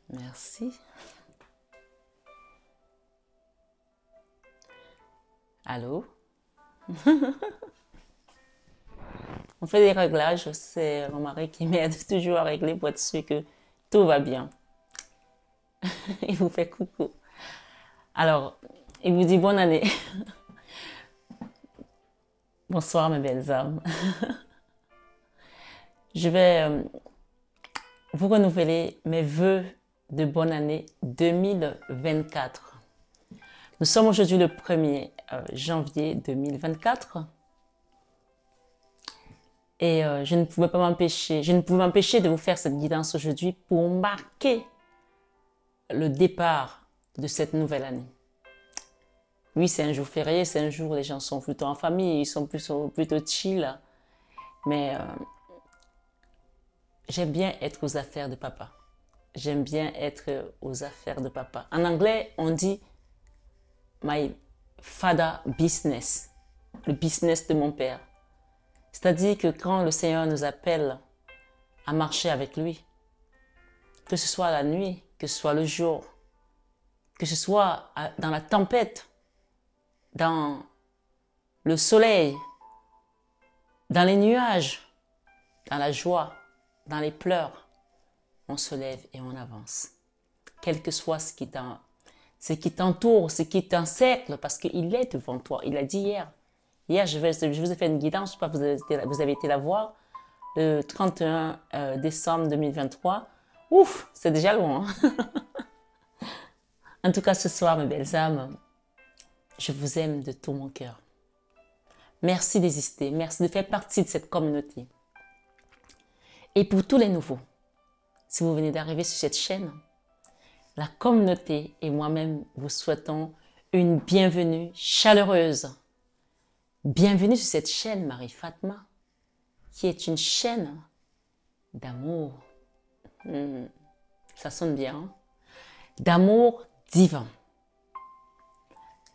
Merci. Allô? On fait des réglages, c'est mon mari qui m'aide toujours à régler pour être sûr que tout va bien. Il vous fait coucou. Alors, il vous dit bonne année. Bonsoir mes belles âmes. Je vais vous renouveler mes vœux de bonne année 2024. Nous sommes aujourd'hui le 1er janvier 2024 et je ne pouvais m'empêcher de vous faire cette guidance aujourd'hui pour marquer le départ de cette nouvelle année. Oui, c'est un jour férié, c'est un jour où les gens sont plutôt en famille, ils sont plutôt chill, mais j'aime bien être aux affaires de papa. J'aime bien être aux affaires de papa. En anglais, on dit my father business, le business de mon père. C'est-à-dire que quand le Seigneur nous appelle à marcher avec lui, que ce soit la nuit, que ce soit le jour, que ce soit dans la tempête, dans le soleil, dans les nuages, dans la joie, dans les pleurs, on se lève et on avance. Quel que soit ce qui t'entoure, ce qui t'encercle, parce qu'il est devant toi. Il a dit hier. Hier, je vous ai fait une guidance, je sais pas, vous avez été la voir, le 31 décembre 2023. Ouf, c'est déjà loin. Hein. En tout cas, ce soir, mes belles âmes, je vous aime de tout mon cœur. Merci d'exister, merci de faire partie de cette communauté. Et pour tous les nouveaux, si vous venez d'arriver sur cette chaîne, la communauté et moi-même vous souhaitons une bienvenue chaleureuse. Bienvenue sur cette chaîne Marie Fatma, qui est une chaîne d'amour. Ça sonne bien, hein? D'amour divin,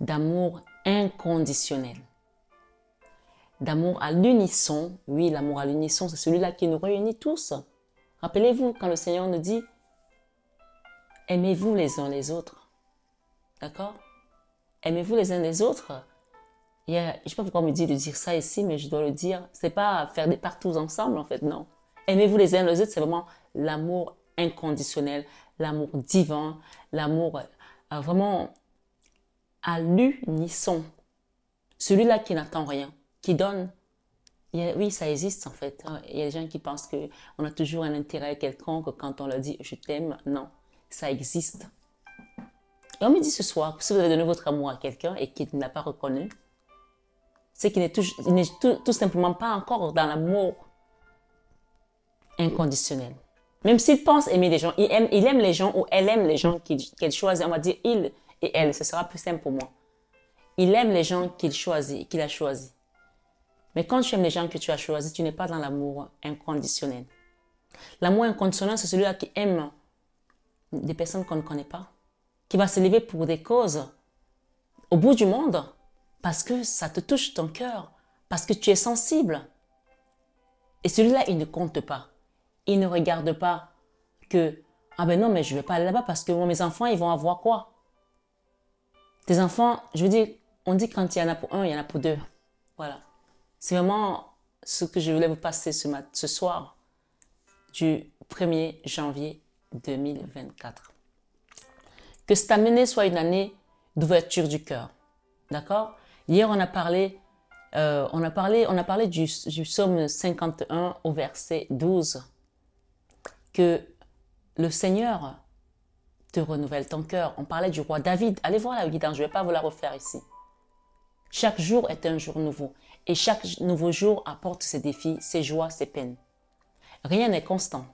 d'amour inconditionnel, d'amour à l'unisson. Oui, l'amour à l'unisson, c'est celui-là qui nous réunit tous. Rappelez-vous quand le Seigneur nous dit « Aimez-vous les uns les autres ». D'accord? Aimez-vous les uns les autres. Je ne sais pas pourquoi on me dit de dire ça ici, mais je dois le dire. C'est pas faire des partous ensemble, en fait, non. Aimez-vous les uns les autres, c'est vraiment l'amour inconditionnel, l'amour divin, l'amour vraiment à l'unisson. Celui-là qui n'attend rien, qui donne. Oui, ça existe en fait. Il y a des gens qui pensent qu'on a toujours un intérêt quelconque quand on leur dit « je t'aime ». Non, ça existe. Et on me dit ce soir que si vous avez donné votre amour à quelqu'un et qu'il ne l'a pas reconnu, c'est qu'il n'est tout simplement pas encore dans l'amour inconditionnel. Même s'il pense aimer les gens, il aime les gens ou elle aime les gens qu'elle choisit. On va dire il et elle, ce sera plus simple pour moi. Il aime les gens qu'il choisit, qu'il a choisis. Mais quand tu aimes les gens que tu as choisis, tu n'es pas dans l'amour inconditionnel. L'amour inconditionnel, c'est celui-là qui aime des personnes qu'on ne connaît pas, qui va se lever pour des causes au bout du monde, parce que ça te touche ton cœur, parce que tu es sensible. Et celui-là, il ne compte pas. Il ne regarde pas que « Ah ben non, mais je ne vais pas aller là-bas parce que mes enfants, ils vont avoir quoi ?» Tes enfants, je veux dire, on dit quand il y en a pour un, il y en a pour deux. Voilà. C'est vraiment ce que je voulais vous passer ce soir du 1er janvier 2024. Que cette année soit une année d'ouverture du cœur. D'accord? Hier, on a parlé du psaume 51 au verset 12. Que le Seigneur te renouvelle ton cœur. On parlait du roi David. Allez voir la guidance, je ne vais pas vous la refaire ici. Chaque jour est un jour nouveau. Et chaque nouveau jour apporte ses défis, ses joies, ses peines. Rien n'est constant.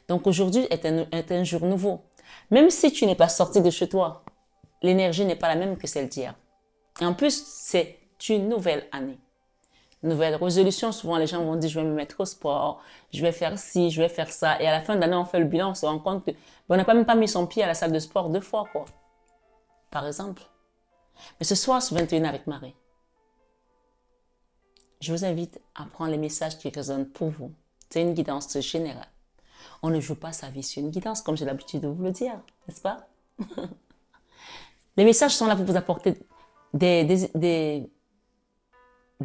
Donc aujourd'hui est un jour nouveau. Même si tu n'es pas sorti de chez toi, l'énergie n'est pas la même que celle d'hier. Et en plus, c'est une nouvelle année. Nouvelle résolution, souvent les gens vont dire je vais me mettre au sport, je vais faire ci, je vais faire ça. Et à la fin de l'année, on fait le bilan, on se rend compte que on n'a même pas mis son pied à la salle de sport 2 fois, quoi. Par exemple. Mais ce soir, sur 21 avec Marie, je vous invite à prendre les messages qui résonnent pour vous. C'est une guidance générale. On ne joue pas sa vie sur une guidance, comme j'ai l'habitude de vous le dire, n'est-ce pas? Les messages sont là pour vous apporter des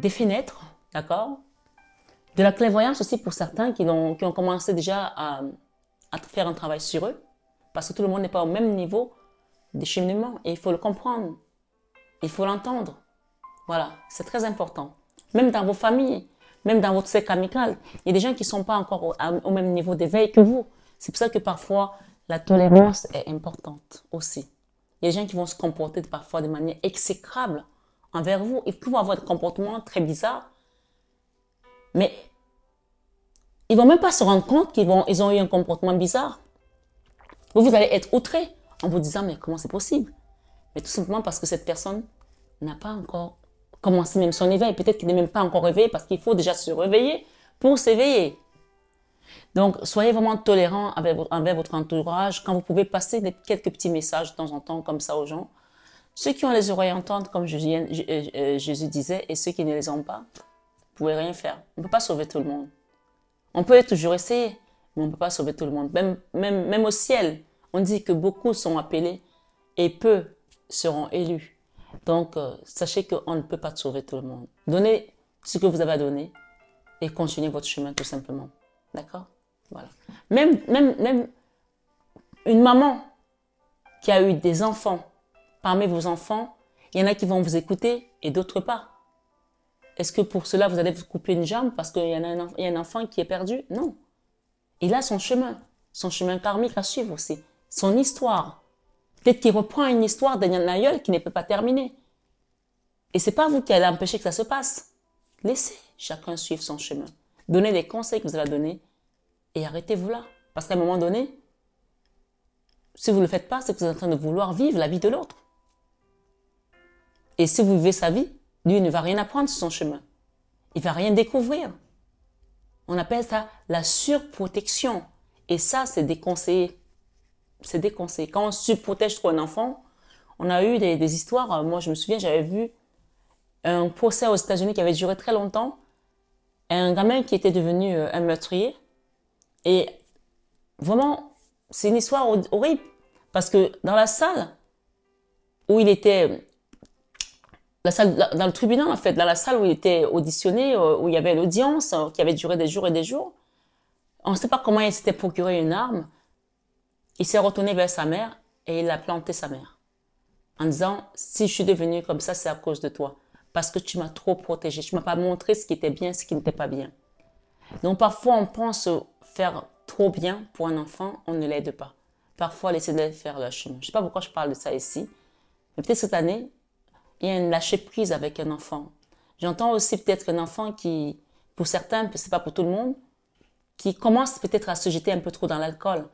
fenêtres, d'accord? De la clairvoyance aussi pour certains qui ont commencé déjà à faire un travail sur eux, parce que tout le monde n'est pas au même niveau de cheminement et il faut le comprendre, il faut l'entendre. Voilà, c'est très important. Même dans vos familles, même dans votre cercle amical, il y a des gens qui ne sont pas encore au même niveau d'éveil que vous. C'est pour ça que parfois la tolérance est importante aussi. Il y a des gens qui vont se comporter parfois de manière exécrable envers vous. Ils peuvent avoir des comportements très bizarres, mais ils vont même pas se rendre compte qu'ils ont eu un comportement bizarre. Vous allez être outré en vous disant, mais comment c'est possible? Mais tout simplement parce que cette personne n'a pas encore commencé même son éveil. Peut-être qu'il n'est même pas encore réveillé parce qu'il faut déjà se réveiller pour s'éveiller. Donc, soyez vraiment tolérants envers votre entourage quand vous pouvez passer quelques petits messages de temps en temps comme ça aux gens. Ceux qui ont les oreilles entendent, comme Jésus disait, et ceux qui ne les ont pas, vous pouvez rien faire. On ne peut pas sauver tout le monde. On peut toujours essayer, mais on ne peut pas sauver tout le monde. Même au ciel, on dit que beaucoup sont appelés et peu seront élus. Donc, sachez qu'on ne peut pas sauver tout le monde. Donnez ce que vous avez à donner et continuez votre chemin tout simplement. D'accord? Voilà. Même une maman qui a eu des enfants, parmi vos enfants, il y en a qui vont vous écouter et d'autres pas. Est-ce que pour cela, vous allez vous couper une jambe parce qu'il y a un enfant qui est perdu? Non. Il a son chemin karmique à suivre aussi, son histoire. Peut-être qu'il reprend une histoire d'un aïeul qui ne peut pas terminer. Et c'est pas vous qui allez empêcher que ça se passe. Laissez chacun suivre son chemin. Donnez les conseils que vous allez donner et arrêtez-vous là. Parce qu'à un moment donné, si vous ne le faites pas, c'est que vous êtes en train de vouloir vivre la vie de l'autre. Et si vous vivez sa vie, lui ne va rien apprendre sur son chemin. Il va rien découvrir. On appelle ça la surprotection. Et ça, c'est déconseillé. C'est déconseillé. Quand on surprotège trop un enfant, on a eu des histoires. Moi, je me souviens, j'avais vu un procès aux États-Unis qui avait duré très longtemps. Un gamin qui était devenu un meurtrier. Et vraiment, c'est une histoire horrible. Parce que dans la salle où il était, dans le tribunal en fait, dans la salle où il était auditionné, où il y avait l'audience, qui avait duré des jours et des jours, on ne sait pas comment il s'était procuré une arme. Il s'est retourné vers sa mère et il a planté sa mère. En disant, si je suis devenu comme ça, c'est à cause de toi. Parce que tu m'as trop protégé. Tu m'as pas montré ce qui était bien, ce qui n'était pas bien. Donc parfois, on pense faire trop bien pour un enfant, on ne l'aide pas. Parfois, laissez-les faire leur chemin. Je ne sais pas pourquoi je parle de ça ici. Mais peut-être cette année, il y a une lâcher prise avec un enfant. J'entends aussi peut-être un enfant qui, pour certains, ce n'est pas pour tout le monde, qui commence peut-être à se jeter un peu trop dans l'alcool.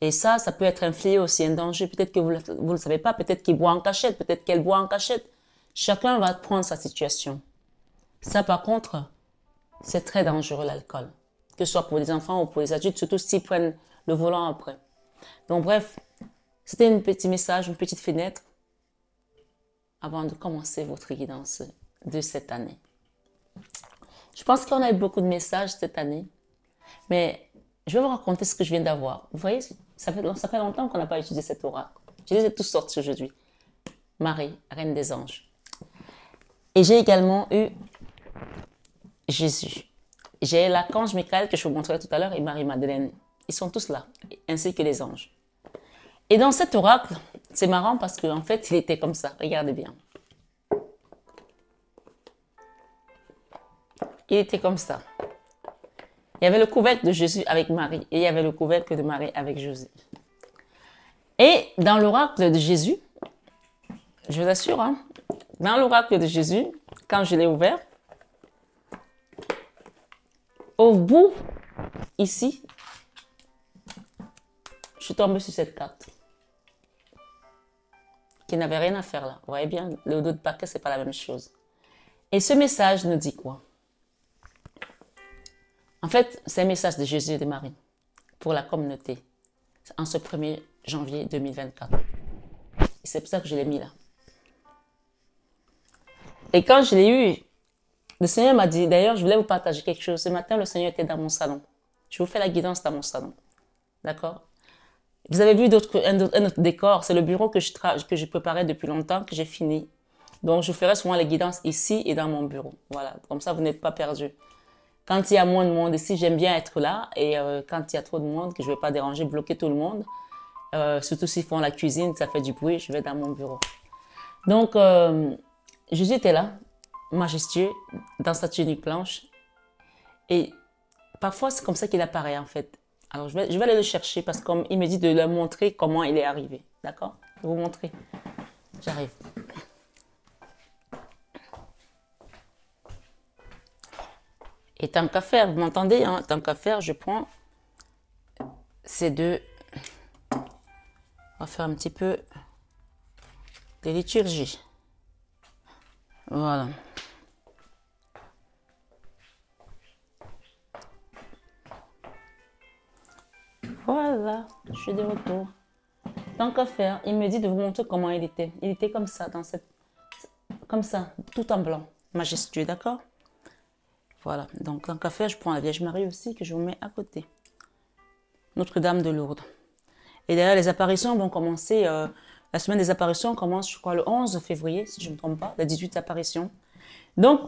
Et ça peut être un fléau aussi, un danger. Peut-être que vous ne le savez pas, peut-être qu'il boit en cachette, peut-être qu'elle boit en cachette. Chacun va prendre sa situation. Ça, par contre, c'est très dangereux, l'alcool. Que ce soit pour les enfants ou pour les adultes, surtout s'ils prennent le volant après. Donc bref, c'était un petit message, une petite fenêtre avant de commencer votre guidance de cette année. Je pense qu'on a eu beaucoup de messages cette année, mais je vais vous raconter ce que je viens d'avoir. Vous voyez, ça fait longtemps qu'on n'a pas utilisé cet oracle. Je les ai tous sortis aujourd'hui. Marie, Reine des Anges. Et j'ai également eu Jésus. J'ai l'archange Michael que je vous montrerai tout à l'heure et Marie-Madeleine. Ils sont tous là, ainsi que les anges. Et dans cet oracle, c'est marrant parce qu'en fait, il était comme ça. Regardez bien. Il était comme ça. Il y avait le couvercle de Jésus avec Marie et il y avait le couvercle de Marie avec José. Et dans l'oracle de Jésus, je vous assure, hein, dans l'oracle de Jésus, quand je l'ai ouvert, au bout, ici, je suis tombée sur cette carte qui n'avait rien à faire là. Vous voyez bien, le dos de paquet, c'est pas la même chose. Et ce message nous dit quoi? En fait, c'est un message de Jésus et de Marie pour la communauté en ce 1er janvier 2024. Et c'est pour ça que je l'ai mis là. Et quand je l'ai eu, le Seigneur m'a dit, d'ailleurs, je voulais vous partager quelque chose. Ce matin, le Seigneur était dans mon salon. Je vous fais la guidance dans mon salon. D'accord? Vous avez vu un autre décor, c'est le bureau que je préparais depuis longtemps, que j'ai fini. Donc, je ferai souvent les guidances ici et dans mon bureau. Voilà, comme ça, vous n'êtes pas perdus. Quand il y a moins de monde ici, j'aime bien être là. Et quand il y a trop de monde, que je ne vais pas déranger, bloquer tout le monde, surtout s'ils font la cuisine, ça fait du bruit, je vais dans mon bureau. Donc, Jésus était là, majestueux, dans sa tunique blanche. Et parfois, c'est comme ça qu'il apparaît, en fait. Alors, je vais aller le chercher parce qu'il me dit de leur montrer comment il est arrivé. D'accord? Je vais vous montrer. J'arrive. Et tant qu'à faire, vous m'entendez, hein? Tant qu'à faire, je prends ces deux. On va faire un petit peu de liturgie. Voilà. Voilà, je suis de retour. Tant qu'à faire, il me dit de vous montrer comment il était. Il était comme ça, comme ça, tout en blanc, majestueux, d'accord? Voilà, donc tant qu'à faire, je prends la Vierge Marie aussi, que je vous mets à côté. Notre-Dame de Lourdes. Et d'ailleurs, les apparitions vont commencer, la semaine des apparitions commence, je crois, le 11 février, si je ne me trompe pas, la 18 apparition. Donc,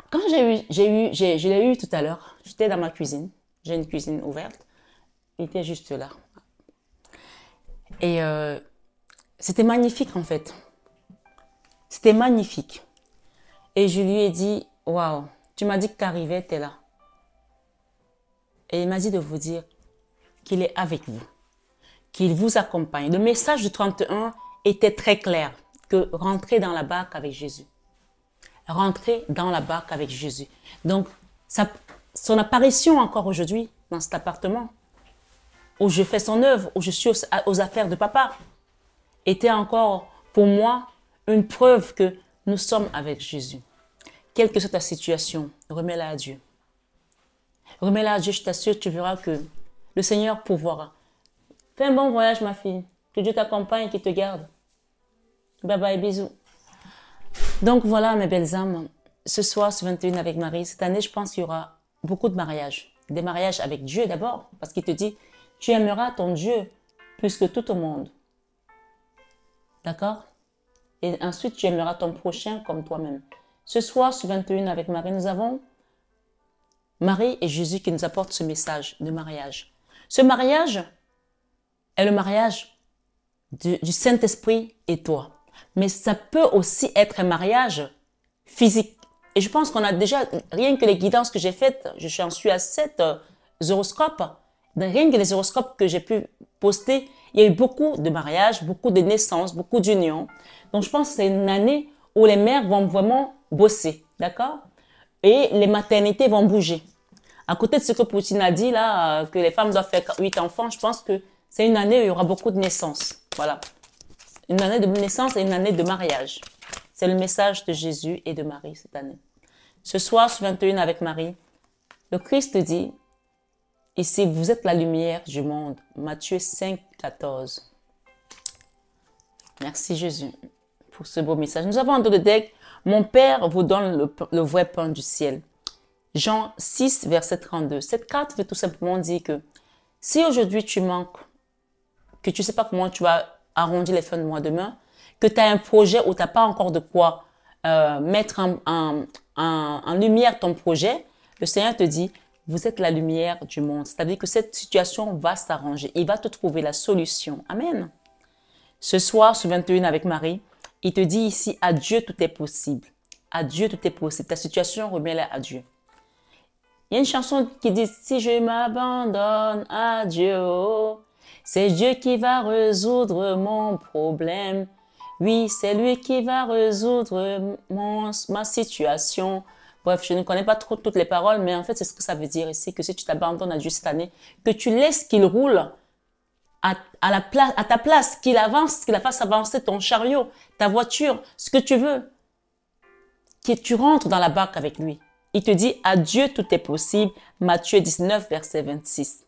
quand je l'ai eu tout à l'heure, j'étais dans ma cuisine, j'ai une cuisine ouverte, il était juste là. Et c'était magnifique en fait. C'était magnifique. Et je lui ai dit, waouh, tu m'as dit que tu arrivais, tu es là. Et il m'a dit de vous dire qu'il est avec vous, qu'il vous accompagne. Le message du 31 était très clair, que rentrer dans la barque avec Jésus. Rentrer dans la barque avec Jésus. Donc, son apparition encore aujourd'hui dans cet appartement, où je fais son œuvre, où je suis aux affaires de papa, était encore pour moi une preuve que nous sommes avec Jésus. Quelle que soit ta situation, remets-la à Dieu. Remets-la à Dieu, je t'assure, tu verras que le Seigneur pourvoira. Fais un bon voyage, ma fille. Que Dieu t'accompagne, qu'il te garde. Bye bye, bisous. Donc voilà, mes belles âmes. Ce soir, ce 21 avec Marie, cette année, je pense qu'il y aura beaucoup de mariages. Des mariages avec Dieu d'abord, parce qu'il te dit, tu aimeras ton Dieu plus que tout au monde. D'accord? Et ensuite, tu aimeras ton prochain comme toi-même. Ce soir, ce 21 avec Marie, nous avons Marie et Jésus qui nous apportent ce message de mariage. Ce mariage est le mariage du Saint-Esprit et toi. Mais ça peut aussi être un mariage physique. Et je pense qu'on a déjà, rien que les guidances que j'ai faites, je suis à 7 horoscopes, rien que les horoscopes que j'ai pu poster, il y a eu beaucoup de mariages, beaucoup de naissances, beaucoup d'unions. Donc je pense que c'est une année où les mères vont vraiment bosser, d'accord? Et les maternités vont bouger. À côté de ce que Poutine a dit là, que les femmes doivent faire 8 enfants, je pense que c'est une année où il y aura beaucoup de naissances. Voilà. Une année de naissance et une année de mariage. C'est le message de Jésus et de Marie cette année. Ce soir, ce 21 avec Marie, le Christ dit, ici, vous êtes la lumière du monde. Matthieu 5, 14. Merci Jésus pour ce beau message. Nous avons un dos de deck. Mon Père vous donne le vrai pain du ciel. Jean 6, verset 32. Cette carte veut tout simplement dire que si aujourd'hui tu manques, que tu ne sais pas comment tu vas arrondir les fins de mois demain, que tu as un projet où tu n'as pas encore de quoi mettre en lumière ton projet, le Seigneur te dit, vous êtes la lumière du monde. C'est-à-dire que cette situation va s'arranger. Il va te trouver la solution. Amen. Ce soir, ce 21 avec Marie, il te dit ici, à Dieu tout est possible. À Dieu tout est possible. Ta situation, remets-la à Dieu. Il y a une chanson qui dit, si je m'abandonne à Dieu, c'est Dieu qui va résoudre mon problème. Oui, c'est lui qui va résoudre ma situation. Bref, je ne connais pas trop toutes les paroles, mais en fait, c'est ce que ça veut dire ici, que si tu t'abandonnes à Dieu cette année, que tu laisses qu'il roule à ta place, qu'il avance, qu'il fasse avancer ton chariot, ta voiture, ce que tu veux, que tu rentres dans la barque avec lui. Il te dit, à Dieu tout est possible, Matthieu 19, verset 26.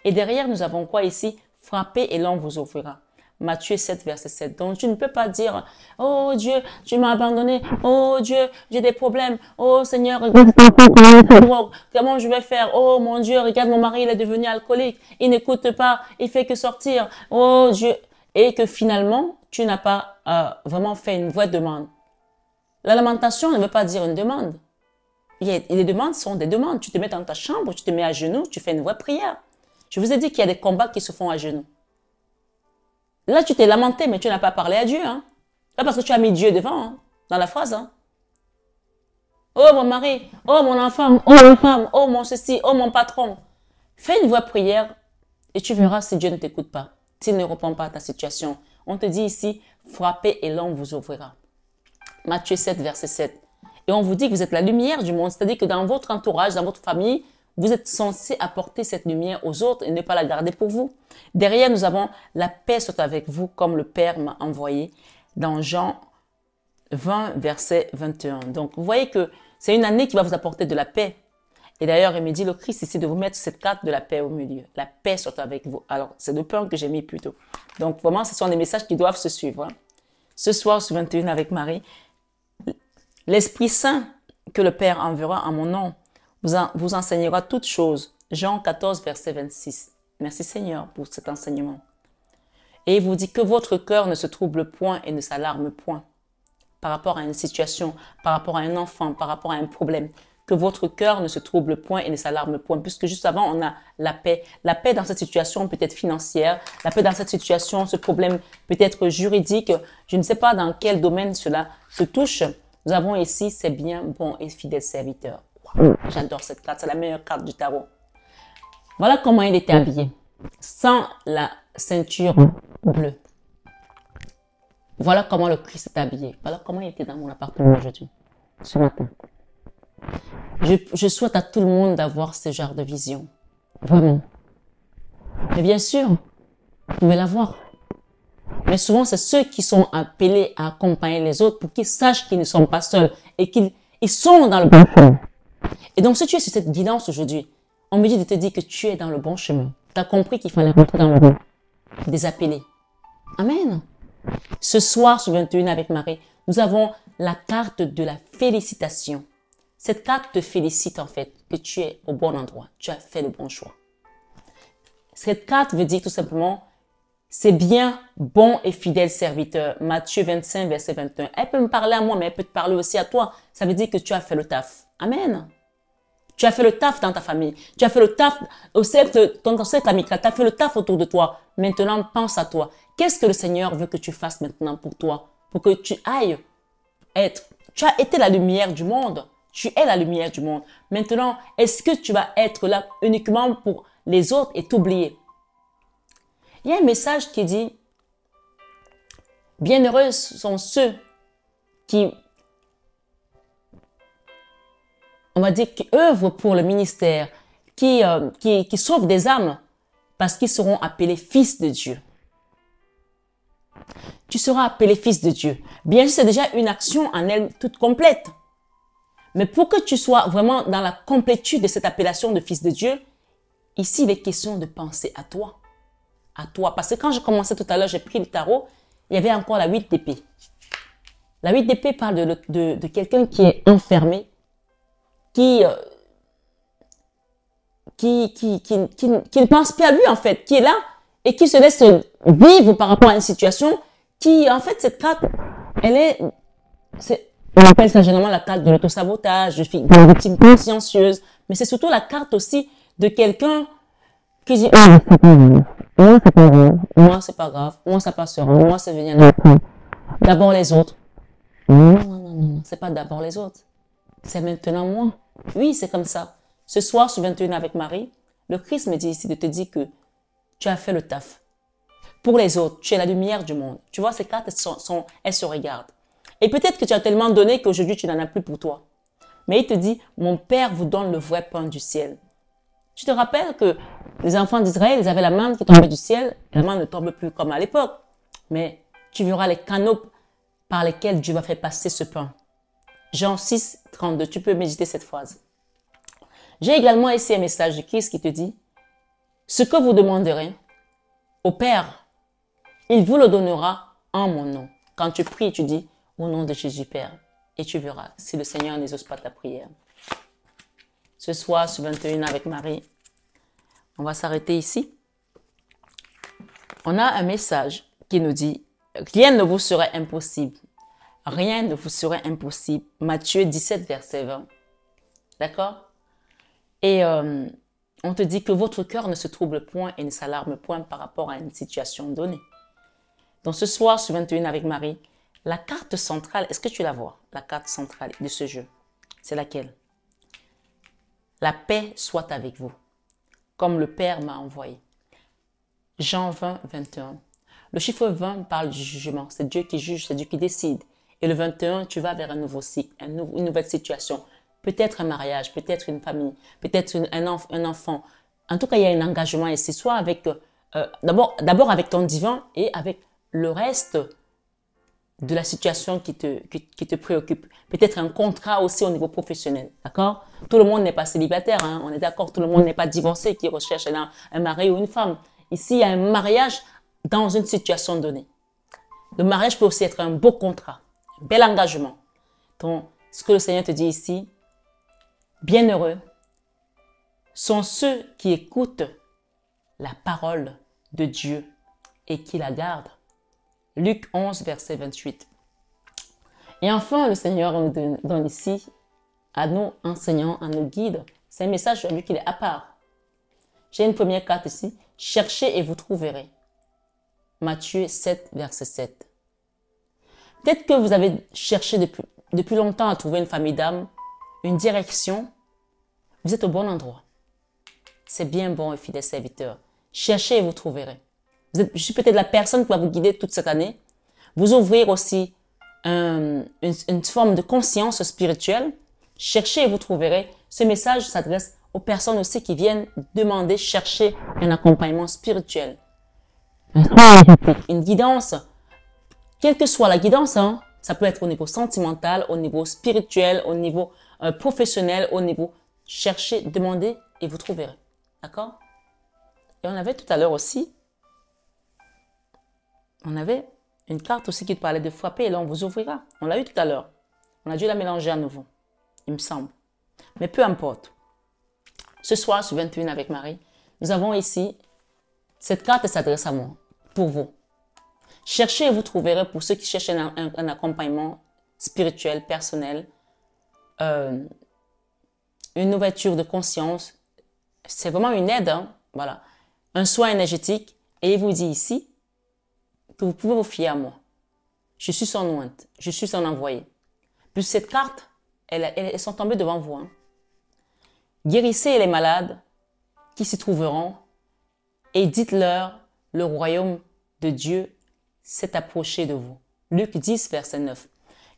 Et derrière, nous avons quoi ici? Frappez et l'on vous ouvrira. Matthieu 7, verset 7. Donc, tu ne peux pas dire, oh Dieu, tu m'as abandonné. Oh Dieu, j'ai des problèmes. Oh Seigneur, regarde comment je vais faire. Oh mon Dieu, regarde mon mari, il est devenu alcoolique. Il n'écoute pas, il fait que sortir. Oh Dieu. Et que finalement, tu n'as pas vraiment fait une vraie demande. La lamentation ne veut pas dire une demande. Les demandes sont des demandes. Tu te mets dans ta chambre, tu te mets à genoux, tu fais une vraie prière. Je vous ai dit qu'il y a des combats qui se font à genoux. Là, tu t'es lamenté, mais tu n'as pas parlé à Dieu. Hein. Là, parce que tu as mis Dieu devant, hein, dans la phrase. Hein. Oh, mon mari, oh, mon enfant, oh, ma femme, oh, mon ceci, oh, mon patron. Fais une vraie prière et tu verras si Dieu ne t'écoute pas, s'il ne répond pas à ta situation. On te dit ici, frappez et l'homme vous ouvrira. Matthieu 7, verset 7. Et on vous dit que vous êtes la lumière du monde, c'est-à-dire que dans votre entourage, dans votre famille, vous êtes censé apporter cette lumière aux autres et ne pas la garder pour vous. Derrière, nous avons la paix soit avec vous comme le Père m'a envoyé dans Jean 20, verset 21. Donc, vous voyez que c'est une année qui va vous apporter de la paix. Et d'ailleurs, il me dit le Christ ici de vous mettre cette carte de la paix au milieu. La paix soit avec vous. Alors, c'est le pain que j'ai mis plutôt. Donc, vraiment, ce sont des messages qui doivent se suivre. Hein. Ce soir, sur 21 avec Marie, l'Esprit Saint que le Père enverra en mon nom vous enseignera toutes choses. Jean 14, verset 26. Merci Seigneur pour cet enseignement. Et il vous dit que votre cœur ne se trouble point et ne s'alarme point par rapport à une situation, par rapport à un enfant, par rapport à un problème. Que votre cœur ne se trouble point et ne s'alarme point. Puisque juste avant, on a la paix. La paix dans cette situation peut être financière. La paix dans cette situation, ce problème peut être juridique. Je ne sais pas dans quel domaine cela se touche. Nous avons ici, c'est bien, bon et fidèle serviteur. Wow, j'adore cette carte, c'est la meilleure carte du tarot. Voilà comment il était habillé, sans la ceinture bleue. Voilà comment le Christ est habillé. Voilà comment il était dans mon appartement aujourd'hui, ce matin. Je souhaite à tout le monde d'avoir ce genre de vision. Vraiment. Mais bien sûr, vous pouvez l'avoir. Mais souvent, c'est ceux qui sont appelés à accompagner les autres pour qu'ils sachent qu'ils ne sont pas seuls et qu'ils sont dans le bon chemin. Et donc, si tu es sur cette guidance aujourd'hui, on me dit de te dire que tu es dans le bon chemin. Tu as compris qu'il fallait rentrer dans le rang des appelés. Amen. Ce soir, sur 21 avec Marie, nous avons la carte de la félicitation. Cette carte te félicite en fait que tu es au bon endroit. Tu as fait le bon choix. Cette carte veut dire tout simplement c'est bien, bon et fidèle serviteur. Matthieu 25, verset 21. Elle peut me parler à moi, mais elle peut te parler aussi à toi. Ça veut dire que tu as fait le taf. Amen. Tu as fait le taf dans ta famille. Tu as fait le taf au cercle, dans ton cercle amical. Tu as fait le taf autour de toi. Maintenant, pense à toi. Qu'est-ce que le Seigneur veut que tu fasses maintenant pour toi? Pour que tu ailles être. Tu as été la lumière du monde. Tu es la lumière du monde. Maintenant, est-ce que tu vas être là uniquement pour les autres et t'oublier? Il y a un message qui dit « Bienheureux sont ceux qui, on va dire, qui œuvrent pour le ministère, qui sauvent des âmes, parce qu'ils seront appelés fils de Dieu. » Tu seras appelé fils de Dieu. Bien sûr, c'est déjà une action en elle toute complète. Mais pour que tu sois vraiment dans la complétude de cette appellation de fils de Dieu, ici, il est question de penser à toi. À toi. Parce que quand j'ai commencé tout à l'heure, j'ai pris le tarot, il y avait encore la 8 d'épée. La 8 d'épée parle de quelqu'un qui est enfermé, qui ne pense plus à lui en fait, qui est là et qui se laisse vivre par rapport à une situation qui, en fait, cette carte, on appelle ça généralement la carte de l'autosabotage, de la victime consciencieuse, mais c'est surtout la carte aussi de quelqu'un qui dit moi c'est pas grave, moi c'est pas grave, moi ça passera, moi c'est venir après. D'abord les autres. Non, c'est pas d'abord les autres. C'est maintenant moi. Oui, c'est comme ça. Ce soir, sur 21 avec Marie, le Christ me dit ici de te dire que tu as fait le taf. Pour les autres, tu es la lumière du monde. Tu vois, ces cartes, elles se regardent. Et peut-être que tu as tellement donné qu'aujourd'hui, tu n'en as plus pour toi. Mais il te dit, mon Père vous donne le vrai pain du ciel. Tu te rappelles que les enfants d'Israël, ils avaient la manne qui tombait du ciel. La manne ne tombe plus comme à l'époque. Mais tu verras les canaux par lesquels Dieu va faire passer ce pain. Jean 6, 32. Tu peux méditer cette phrase. J'ai également ici un message de Christ qui te dit, ce que vous demanderez au Père, Il vous le donnera en mon nom. Quand tu pries, tu dis au nom de Jésus Père. Et tu verras si le Seigneur n'exauce pas ta prière. Ce soir, sur 21 avec Marie, on va s'arrêter ici. On a un message qui nous dit « Rien ne vous serait impossible. Rien ne vous serait impossible. » Matthieu 17, verset 20. D'accord? Et on te dit que votre cœur ne se trouble point et ne s'alarme point par rapport à une situation donnée. Donc ce soir, sur 21 avec Marie, la carte centrale, est-ce que tu la vois? La carte centrale de ce jeu, c'est laquelle? La paix soit avec vous, comme le Père m'a envoyé. Jean 20, 21. Le chiffre 20 parle du jugement. C'est Dieu qui juge, c'est Dieu qui décide. Et le 21, tu vas vers un nouveau cycle, une nouvelle situation. Peut-être un mariage, peut-être une famille, peut-être un enfant. En tout cas, il y a un engagement ici, soit avec, d'abord avec ton divin et avec le reste de la situation qui te préoccupe. Peut-être un contrat aussi au niveau professionnel, d'accord? Tout le monde n'est pas célibataire, hein, on est d'accord, tout le monde n'est pas divorcé qui recherche un mari ou une femme. Ici, il y a un mariage dans une situation donnée. Le mariage peut aussi être un beau contrat, un bel engagement. Donc, ce que le Seigneur te dit ici, bienheureux sont ceux qui écoutent la parole de Dieu et qui la gardent. Luc 11, verset 28. Et enfin, le Seigneur nous donne ici, à nos enseignants, à nos guides, c'est un message sur lui qu'il est à part. J'ai une première carte ici. Cherchez et vous trouverez. Matthieu 7, verset 7. Peut-être que vous avez cherché depuis longtemps à trouver une famille d'âme, une direction. Vous êtes au bon endroit. C'est bien bon et fidèle serviteur. Cherchez et vous trouverez. Je suis peut-être la personne qui va vous guider toute cette année. Vous ouvrir aussi une forme de conscience spirituelle. Cherchez et vous trouverez. Ce message s'adresse aux personnes aussi qui viennent demander, chercher un accompagnement spirituel. Une guidance, quelle que soit la guidance, hein, ça peut être au niveau sentimental, au niveau spirituel, au niveau professionnel, au niveau cherchez, demandez et vous trouverez. D'accord? Et on avait tout à l'heure aussi, on avait une carte aussi qui parlait de frapper et là on vous ouvrira. On l'a eu tout à l'heure. On a dû la mélanger à nouveau, il me semble. Mais peu importe. Ce soir, sur 21 avec Marie, nous avons ici, cette carte s'adresse à moi, pour vous. Cherchez et vous trouverez pour ceux qui cherchent un accompagnement spirituel, personnel, une ouverture de conscience. C'est vraiment une aide, hein? Voilà. Un soin énergétique. Et il vous dit ici que vous pouvez vous fier à moi. Je suis son ointe, je suis son envoyé. Puis cette carte, elles sont tombées devant vous. Hein? Guérissez les malades qui s'y trouveront et dites-leur, le royaume de Dieu s'est approché de vous. Luc 10, verset 9.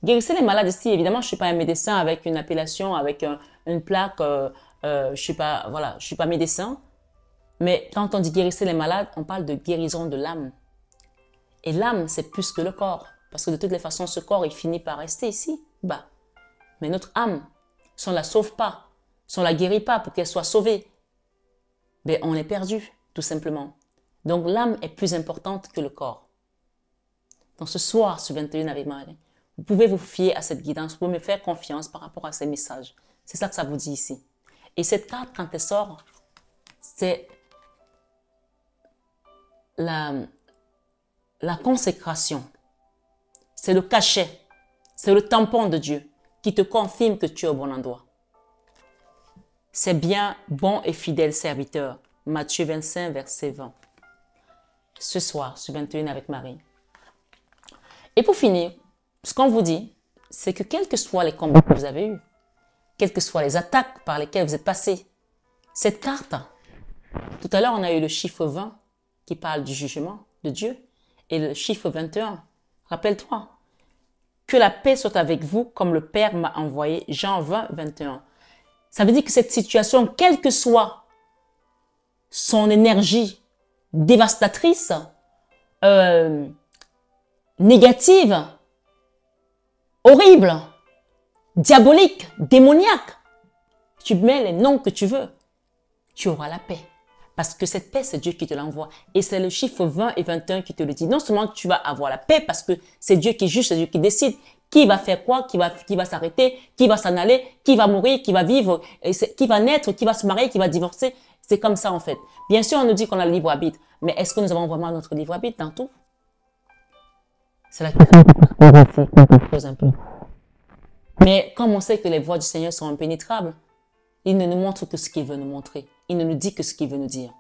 Guérissez les malades ici. Évidemment, je ne suis pas un médecin avec une appellation, avec une plaque. Je suis pas médecin. Mais quand on dit guérissez les malades, on parle de guérison de l'âme. Et l'âme, c'est plus que le corps. Parce que de toutes les façons, ce corps, il finit par rester ici, bas. Mais notre âme, si on ne la sauve pas, si on ne la guérit pas pour qu'elle soit sauvée, ben on est perdu, tout simplement. Donc l'âme est plus importante que le corps. Donc ce soir, sur 21 avec Marie, vous pouvez vous fier à cette guidance, vous pouvez me faire confiance par rapport à ces messages. C'est ça que ça vous dit ici. Et cette carte, quand elle sort, c'est la consécration. C'est le cachet. C'est le tampon de Dieu qui te confirme que tu es au bon endroit. C'est bien, bon et fidèle serviteur. Matthieu 25, verset 20. Ce soir, sur 21 avec Marie. Et pour finir, ce qu'on vous dit, c'est que quels que soient les combats que vous avez eus, quelles que soient les attaques par lesquelles vous êtes passés, cette carte, tout à l'heure on a eu le chiffre 20 qui parle du jugement de Dieu et le chiffre 21, rappelle-toi, que la paix soit avec vous comme le Père m'a envoyé, Jean 20, 21. Ça veut dire que cette situation, quelle que soit son énergie dévastatrice, négative, horrible, diabolique, démoniaque, tu mets les noms que tu veux, tu auras la paix. Parce que cette paix, c'est Dieu qui te l'envoie. Et c'est le chiffre 20 et 21 qui te le dit. Non seulement tu vas avoir la paix parce que c'est Dieu qui juge, c'est Dieu qui décide. Qui va faire quoi, qui va s'arrêter, qui va s'en aller, qui va mourir, qui va vivre, qui va naître, qui va se marier, qui va divorcer. C'est comme ça en fait. Bien sûr, on nous dit qu'on a le libre arbitre. Mais est-ce que nous avons vraiment notre libre arbitre dans tout? C'est la question qu'on pose un peu. Mais comme on sait que les voies du Seigneur sont impénétrables, il ne nous montre que ce qu'il veut nous montrer. Il ne nous dit que ce qu'il veut nous dire.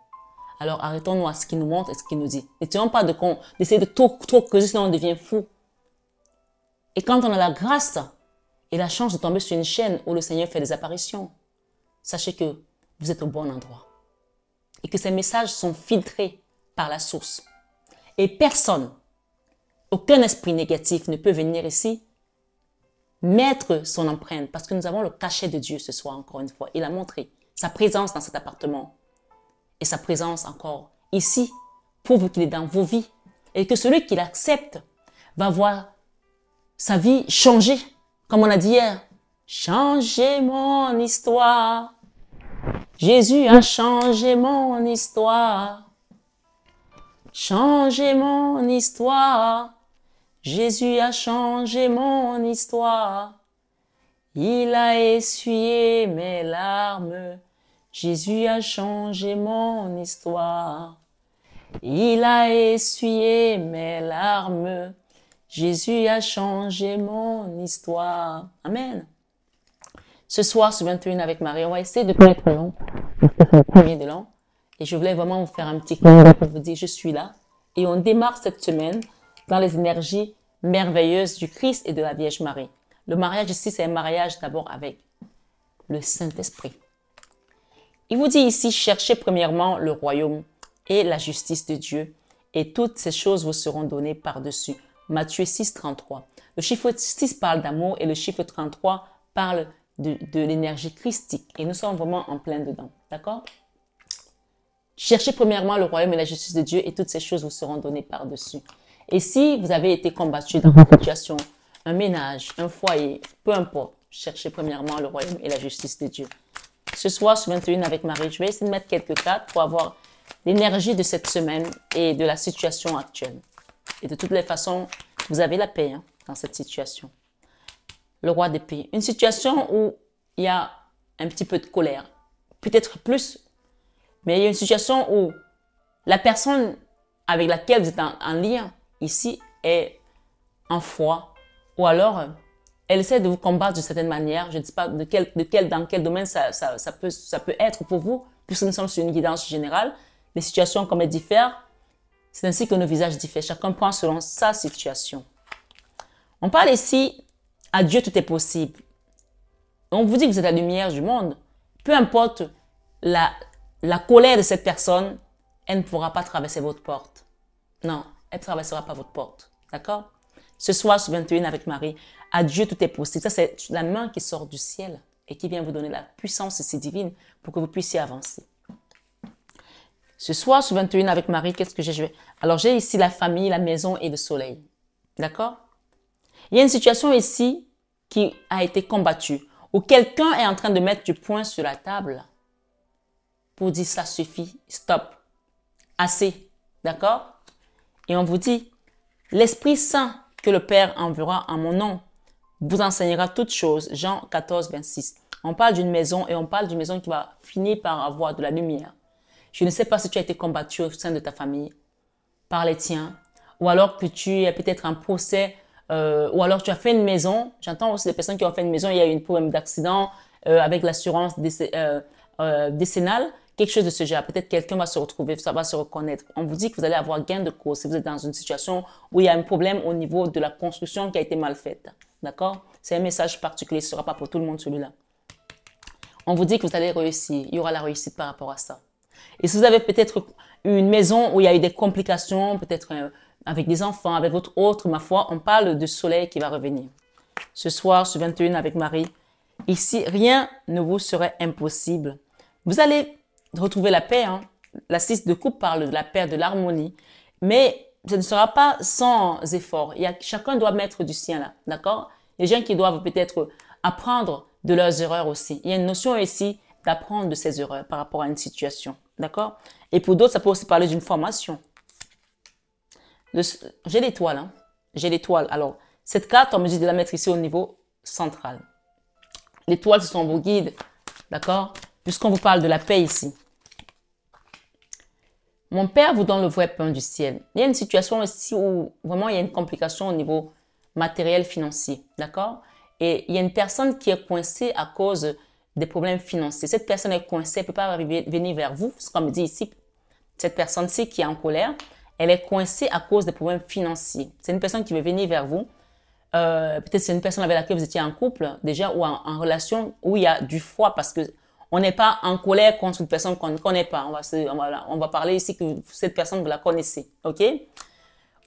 Alors arrêtons-nous à ce qu'il nous montre et ce qu'il nous dit. N'essayons pas d'essayer de trop creuser, sinon on devient fou. Et quand on a la grâce et la chance de tomber sur une chaîne où le Seigneur fait des apparitions, sachez que vous êtes au bon endroit. Et que ces messages sont filtrés par la source. Et personne, aucun esprit négatif ne peut venir ici mettre son empreinte, parce que nous avons le cachet de Dieu ce soir, encore une fois. Il a montré sa présence dans cet appartement. Et sa présence encore ici prouve qu'il est dans vos vies. Et que celui qui l'accepte va voir sa vie changer. Comme on a dit hier, changer mon histoire. Jésus a changé mon histoire. Changer mon histoire. Jésus a changé mon histoire. Il a essuyé mes larmes. Jésus a changé mon histoire. Il a essuyé mes larmes. Jésus a changé mon histoire. Amen. Ce soir, sur 21 avec Marie, on va essayer de ne pas être long. Parce que c'est combien de long. Et je voulais vraiment vous faire un petit clin d'œil pour vous dire, je suis là. Et on démarre cette semaine dans les énergies merveilleuses du Christ et de la Vierge Marie. Le mariage ici, c'est un mariage d'abord avec le Saint-Esprit. Il vous dit ici, cherchez premièrement le royaume et la justice de Dieu, et toutes ces choses vous seront données par-dessus. Matthieu 6, 33. Le chiffre 6 parle d'amour et le chiffre 33 parle de l'énergie christique. Et nous sommes vraiment en plein dedans. D'accord? Cherchez premièrement le royaume et la justice de Dieu, et toutes ces choses vous seront données par-dessus. Et si vous avez été combattu dans une situation, un ménage, un foyer, peu importe, cherchez premièrement le royaume et la justice de Dieu. Ce soir, sur 21 avec Marie, je vais essayer de mettre quelques cartes pour avoir l'énergie de cette semaine et de la situation actuelle. Et de toutes les façons, vous avez la paix dans cette situation. Le roi d'épée. Une situation où il y a un petit peu de colère. Peut-être plus. Mais il y a une situation où la personne avec laquelle vous êtes en lien, ici, est en foi. Ou alors, elle essaie de vous combattre d'une certaine manière. Je ne sais pas dans quel domaine ça peut être pour vous, puisque nous sommes sur une guidance générale. Les situations, comme elles diffèrent, c'est ainsi que nos visages diffèrent. Chacun prend selon sa situation. On parle ici, à Dieu tout est possible. On vous dit que vous êtes la lumière du monde. Peu importe la colère de cette personne, elle ne pourra pas traverser votre porte. Non, elle ne traversera pas votre porte. D'accord? Ce soir, sur 21 avec Marie, à Dieu tout est possible. Ça, c'est la main qui sort du ciel et qui vient vous donner la puissance si divine pour que vous puissiez avancer. Ce soir, sur 21 avec Marie, qu'est-ce que j'ai? Alors, j'ai ici la famille, la maison et le soleil. D'accord? Il y a une situation ici qui a été combattue, où quelqu'un est en train de mettre du poing sur la table pour dire ça suffit, stop, assez. D'accord? Et on vous dit, l'Esprit Saint que le Père enverra en mon nom vous enseignera toutes choses. Jean 14, 26. On parle d'une maison et on parle d'une maison qui va finir par avoir de la lumière. Je ne sais pas si tu as été combattu au sein de ta famille par les tiens, ou alors que tu es peut-être en procès, ou alors tu as fait une maison. J'entends aussi des personnes qui ont fait une maison, il y a eu un problème d'accident avec l'assurance décennale, quelque chose de ce genre. Peut-être quelqu'un va se retrouver, ça va se reconnaître. On vous dit que vous allez avoir gain de cause si vous êtes dans une situation où il y a un problème au niveau de la construction qui a été mal faite. D'accord? C'est un message particulier, ce ne sera pas pour tout le monde celui-là. On vous dit que vous allez réussir, il y aura la réussite par rapport à ça. Et si vous avez peut-être une maison où il y a eu des complications, peut-être avec des enfants, avec votre autre, ma foi, on parle de soleil qui va revenir. Ce soir, sur 21 avec Marie, ici, rien ne vous serait impossible. Vous allez retrouver la paix. La 6 de coupe parle de la paix, de l'harmonie. Mais ce ne sera pas sans effort. Chacun doit mettre du sien là. D'accord? Il y a des gens qui doivent peut-être apprendre de leurs erreurs aussi. Il y a une notion ici d'apprendre de ses erreurs par rapport à une situation. D'accord? Et pour d'autres, ça peut aussi parler d'une formation. J'ai l'étoile, hein? J'ai l'étoile. Alors, cette carte, on me dit de la mettre ici au niveau central. L'étoile, ce sont vos guides. D'accord? Puisqu'on vous parle de la paix ici. Mon père vous donne le vrai pain du ciel. Il y a une situation ici où vraiment il y a une complication au niveau matériel financier. D'accord? Et il y a une personne qui est coincée à cause des problèmes financiers. Cette personne est coincée, elle ne peut pas venir vers vous. C'est comme dit ici. Cette personne-ci qui est en colère, elle est coincée à cause des problèmes financiers. C'est une personne qui veut venir vers vous. Peut-être c'est une personne avec laquelle vous étiez en couple déjà ou en relation où il y a du froid parce que on n'est pas en colère contre une personne qu'on ne connaît pas. On va parler ici que cette personne, vous la connaissez. OK?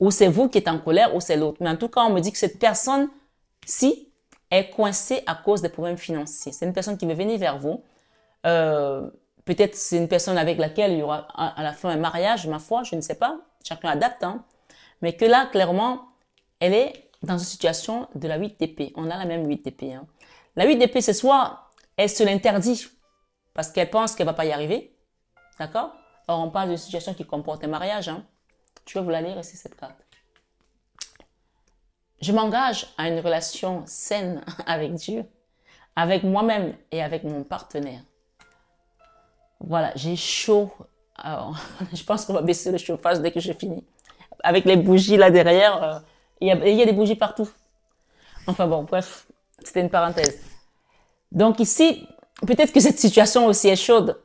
Ou c'est vous qui êtes en colère ou c'est l'autre. Mais en tout cas, on me dit que cette personne-ci est coincée à cause des problèmes financiers. C'est une personne qui veut venir vers vous. Peut-être c'est une personne avec laquelle il y aura à la fin un mariage, ma foi, je ne sais pas. Chacun adapte. Hein. Mais que là, clairement, elle est dans une situation de la 8 d'épée. On a la même 8 d'épée. Hein. La 8 d'épée, c'est soit elle se l'interdit parce qu'elle pense qu'elle va pas y arriver. D'accord? Or, on parle d'une situation qui comporte un mariage. Hein. Je vais vous la lire ici, cette carte. Je m'engage à une relation saine avec Dieu, avec moi-même et avec mon partenaire. Voilà, j'ai chaud. Alors, je pense qu'on va baisser le chauffage dès que j'ai fini. Avec les bougies là derrière, il y a des bougies partout. Enfin bon, bref, c'était une parenthèse. Donc ici, peut-être que cette situation aussi est chaude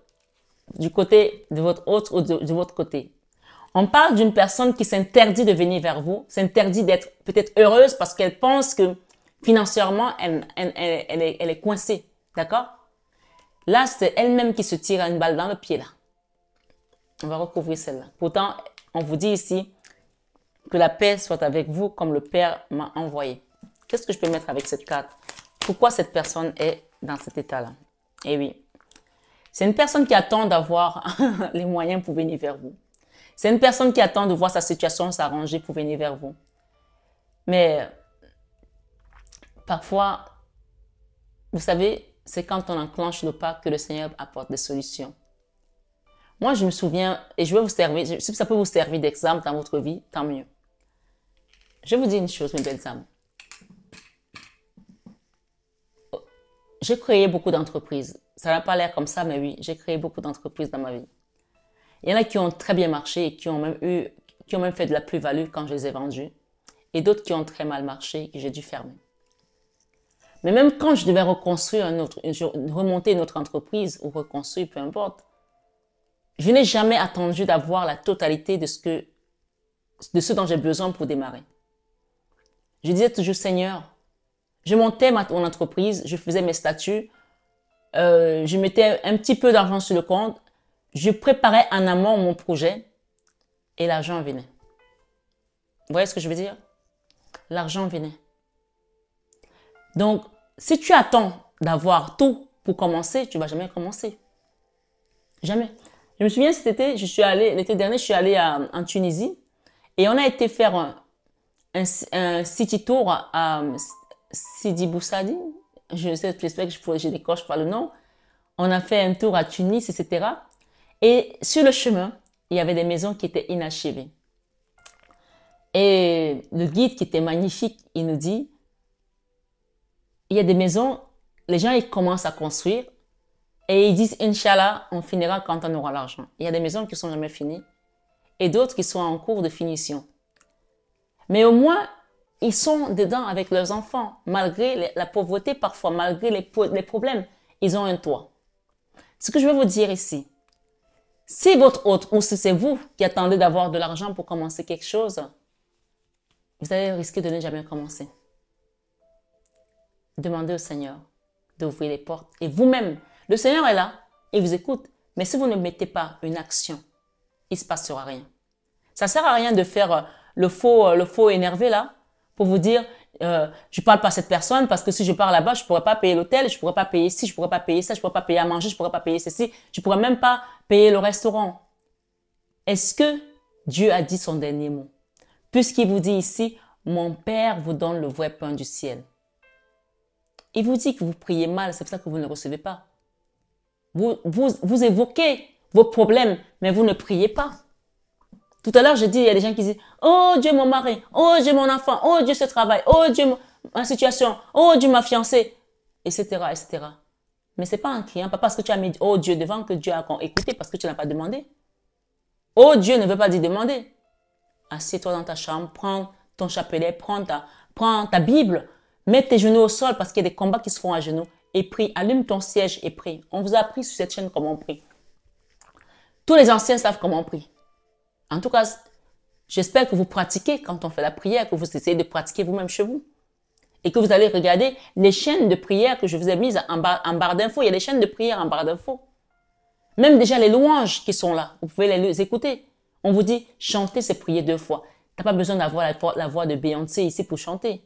du côté de votre autre ou de votre côté. On parle d'une personne qui s'interdit de venir vers vous, s'interdit d'être peut-être heureuse parce qu'elle pense que financièrement, elle est coincée. D'accord? Là, c'est elle-même qui se tire une balle dans le pied là. On va recouvrir celle-là. Pourtant, on vous dit ici que la paix soit avec vous comme le Père m'a envoyé. Qu'est-ce que je peux mettre avec cette carte? Pourquoi cette personne est dans cet état-là? Eh oui, c'est une personne qui attend d'avoir les moyens pour venir vers vous. C'est une personne qui attend de voir sa situation s'arranger pour venir vers vous. Mais parfois, vous savez, c'est quand on enclenche le pas que le Seigneur apporte des solutions. Moi, je me souviens, et je vais vous servir, si ça peut vous servir d'exemple dans votre vie, tant mieux. Je vais vous dire une chose, mes belles âmes. J'ai créé beaucoup d'entreprises. Ça n'a pas l'air comme ça, mais oui, j'ai créé beaucoup d'entreprises dans ma vie. Il y en a qui ont très bien marché et qui ont même fait de la plus-value quand je les ai vendues. Et d'autres qui ont très mal marché et que j'ai dû fermer. Mais même quand je devais reconstruire remonter une autre entreprise ou reconstruire, peu importe, je n'ai jamais attendu d'avoir la totalité de ce dont j'ai besoin pour démarrer. Je disais toujours, Seigneur, je montais mon entreprise, je faisais mes statuts, je mettais un petit peu d'argent sur le compte, je préparais en amont mon projet et l'argent venait. Vous voyez ce que je veux dire? L'argent venait. Donc, si tu attends d'avoir tout pour commencer, tu ne vas jamais commencer. Jamais. Je me souviens cet été, l'été dernier, je suis allée en Tunisie et on a été faire un city tour à Sidi Bou Saadi. Je sais, j'espère que je décoche pas le nom. On a fait un tour à Tunis, etc. Et sur le chemin, il y avait des maisons qui étaient inachevées. Et le guide qui était magnifique, il nous dit, il y a des maisons, les gens ils commencent à construire et ils disent, Inch'Allah, on finira quand on aura l'argent. Il y a des maisons qui sont jamais finies et d'autres qui sont en cours de finition. Mais au moins, ils sont dedans avec leurs enfants, malgré la pauvreté parfois, malgré les problèmes, ils ont un toit. Ce que je veux vous dire ici, si votre hôte ou si c'est vous qui attendez d'avoir de l'argent pour commencer quelque chose, vous allez risquer de ne jamais commencer. Demandez au Seigneur d'ouvrir les portes. Et vous-même, le Seigneur est là, il vous écoute. Mais si vous ne mettez pas une action, il ne se passera rien. Ça ne sert à rien de faire le faux énervé là, pour vous dire, je parle pas à cette personne parce que si je pars là-bas, je pourrais pas payer l'hôtel, je pourrais pas payer ci, je pourrais pas payer ça, je pourrais pas payer à manger, je pourrais pas payer ceci, je pourrais même pas payer le restaurant. Est-ce que Dieu a dit son dernier mot? Puisqu'il vous dit ici, mon Père vous donne le vrai pain du ciel. Il vous dit que vous priez mal, c'est pour ça que vous ne le recevez pas. Vous évoquez vos problèmes, mais vous ne priez pas. Tout à l'heure, j'ai dit, il y a des gens qui disent, oh Dieu mon mari, oh Dieu mon enfant, oh Dieu ce travail, oh Dieu ma situation, oh Dieu ma fiancée, etc., etc. Mais c'est pas en criant, pas parce que tu as mis oh Dieu devant que Dieu a écouté, parce que tu n'as pas demandé. Oh Dieu ne veut pas dire demander. Assieds-toi dans ta chambre, prends ton chapelet, prends ta Bible, mets tes genoux au sol parce qu'il y a des combats qui se font à genoux et prie. Allume ton siège et prie. On vous a appris sur cette chaîne comment on prie. Tous les anciens savent comment on prie. En tout cas, j'espère que vous pratiquez quand on fait la prière, que vous essayez de pratiquer vous-même chez vous. Et que vous allez regarder les chaînes de prière que je vous ai mises en barre d'infos. Il y a des chaînes de prière en barre d'infos. Même déjà les louanges qui sont là, vous pouvez les écouter. On vous dit, chanter, c'est prier 2 fois. Tu n'as pas besoin d'avoir la voix de Beyoncé ici pour chanter.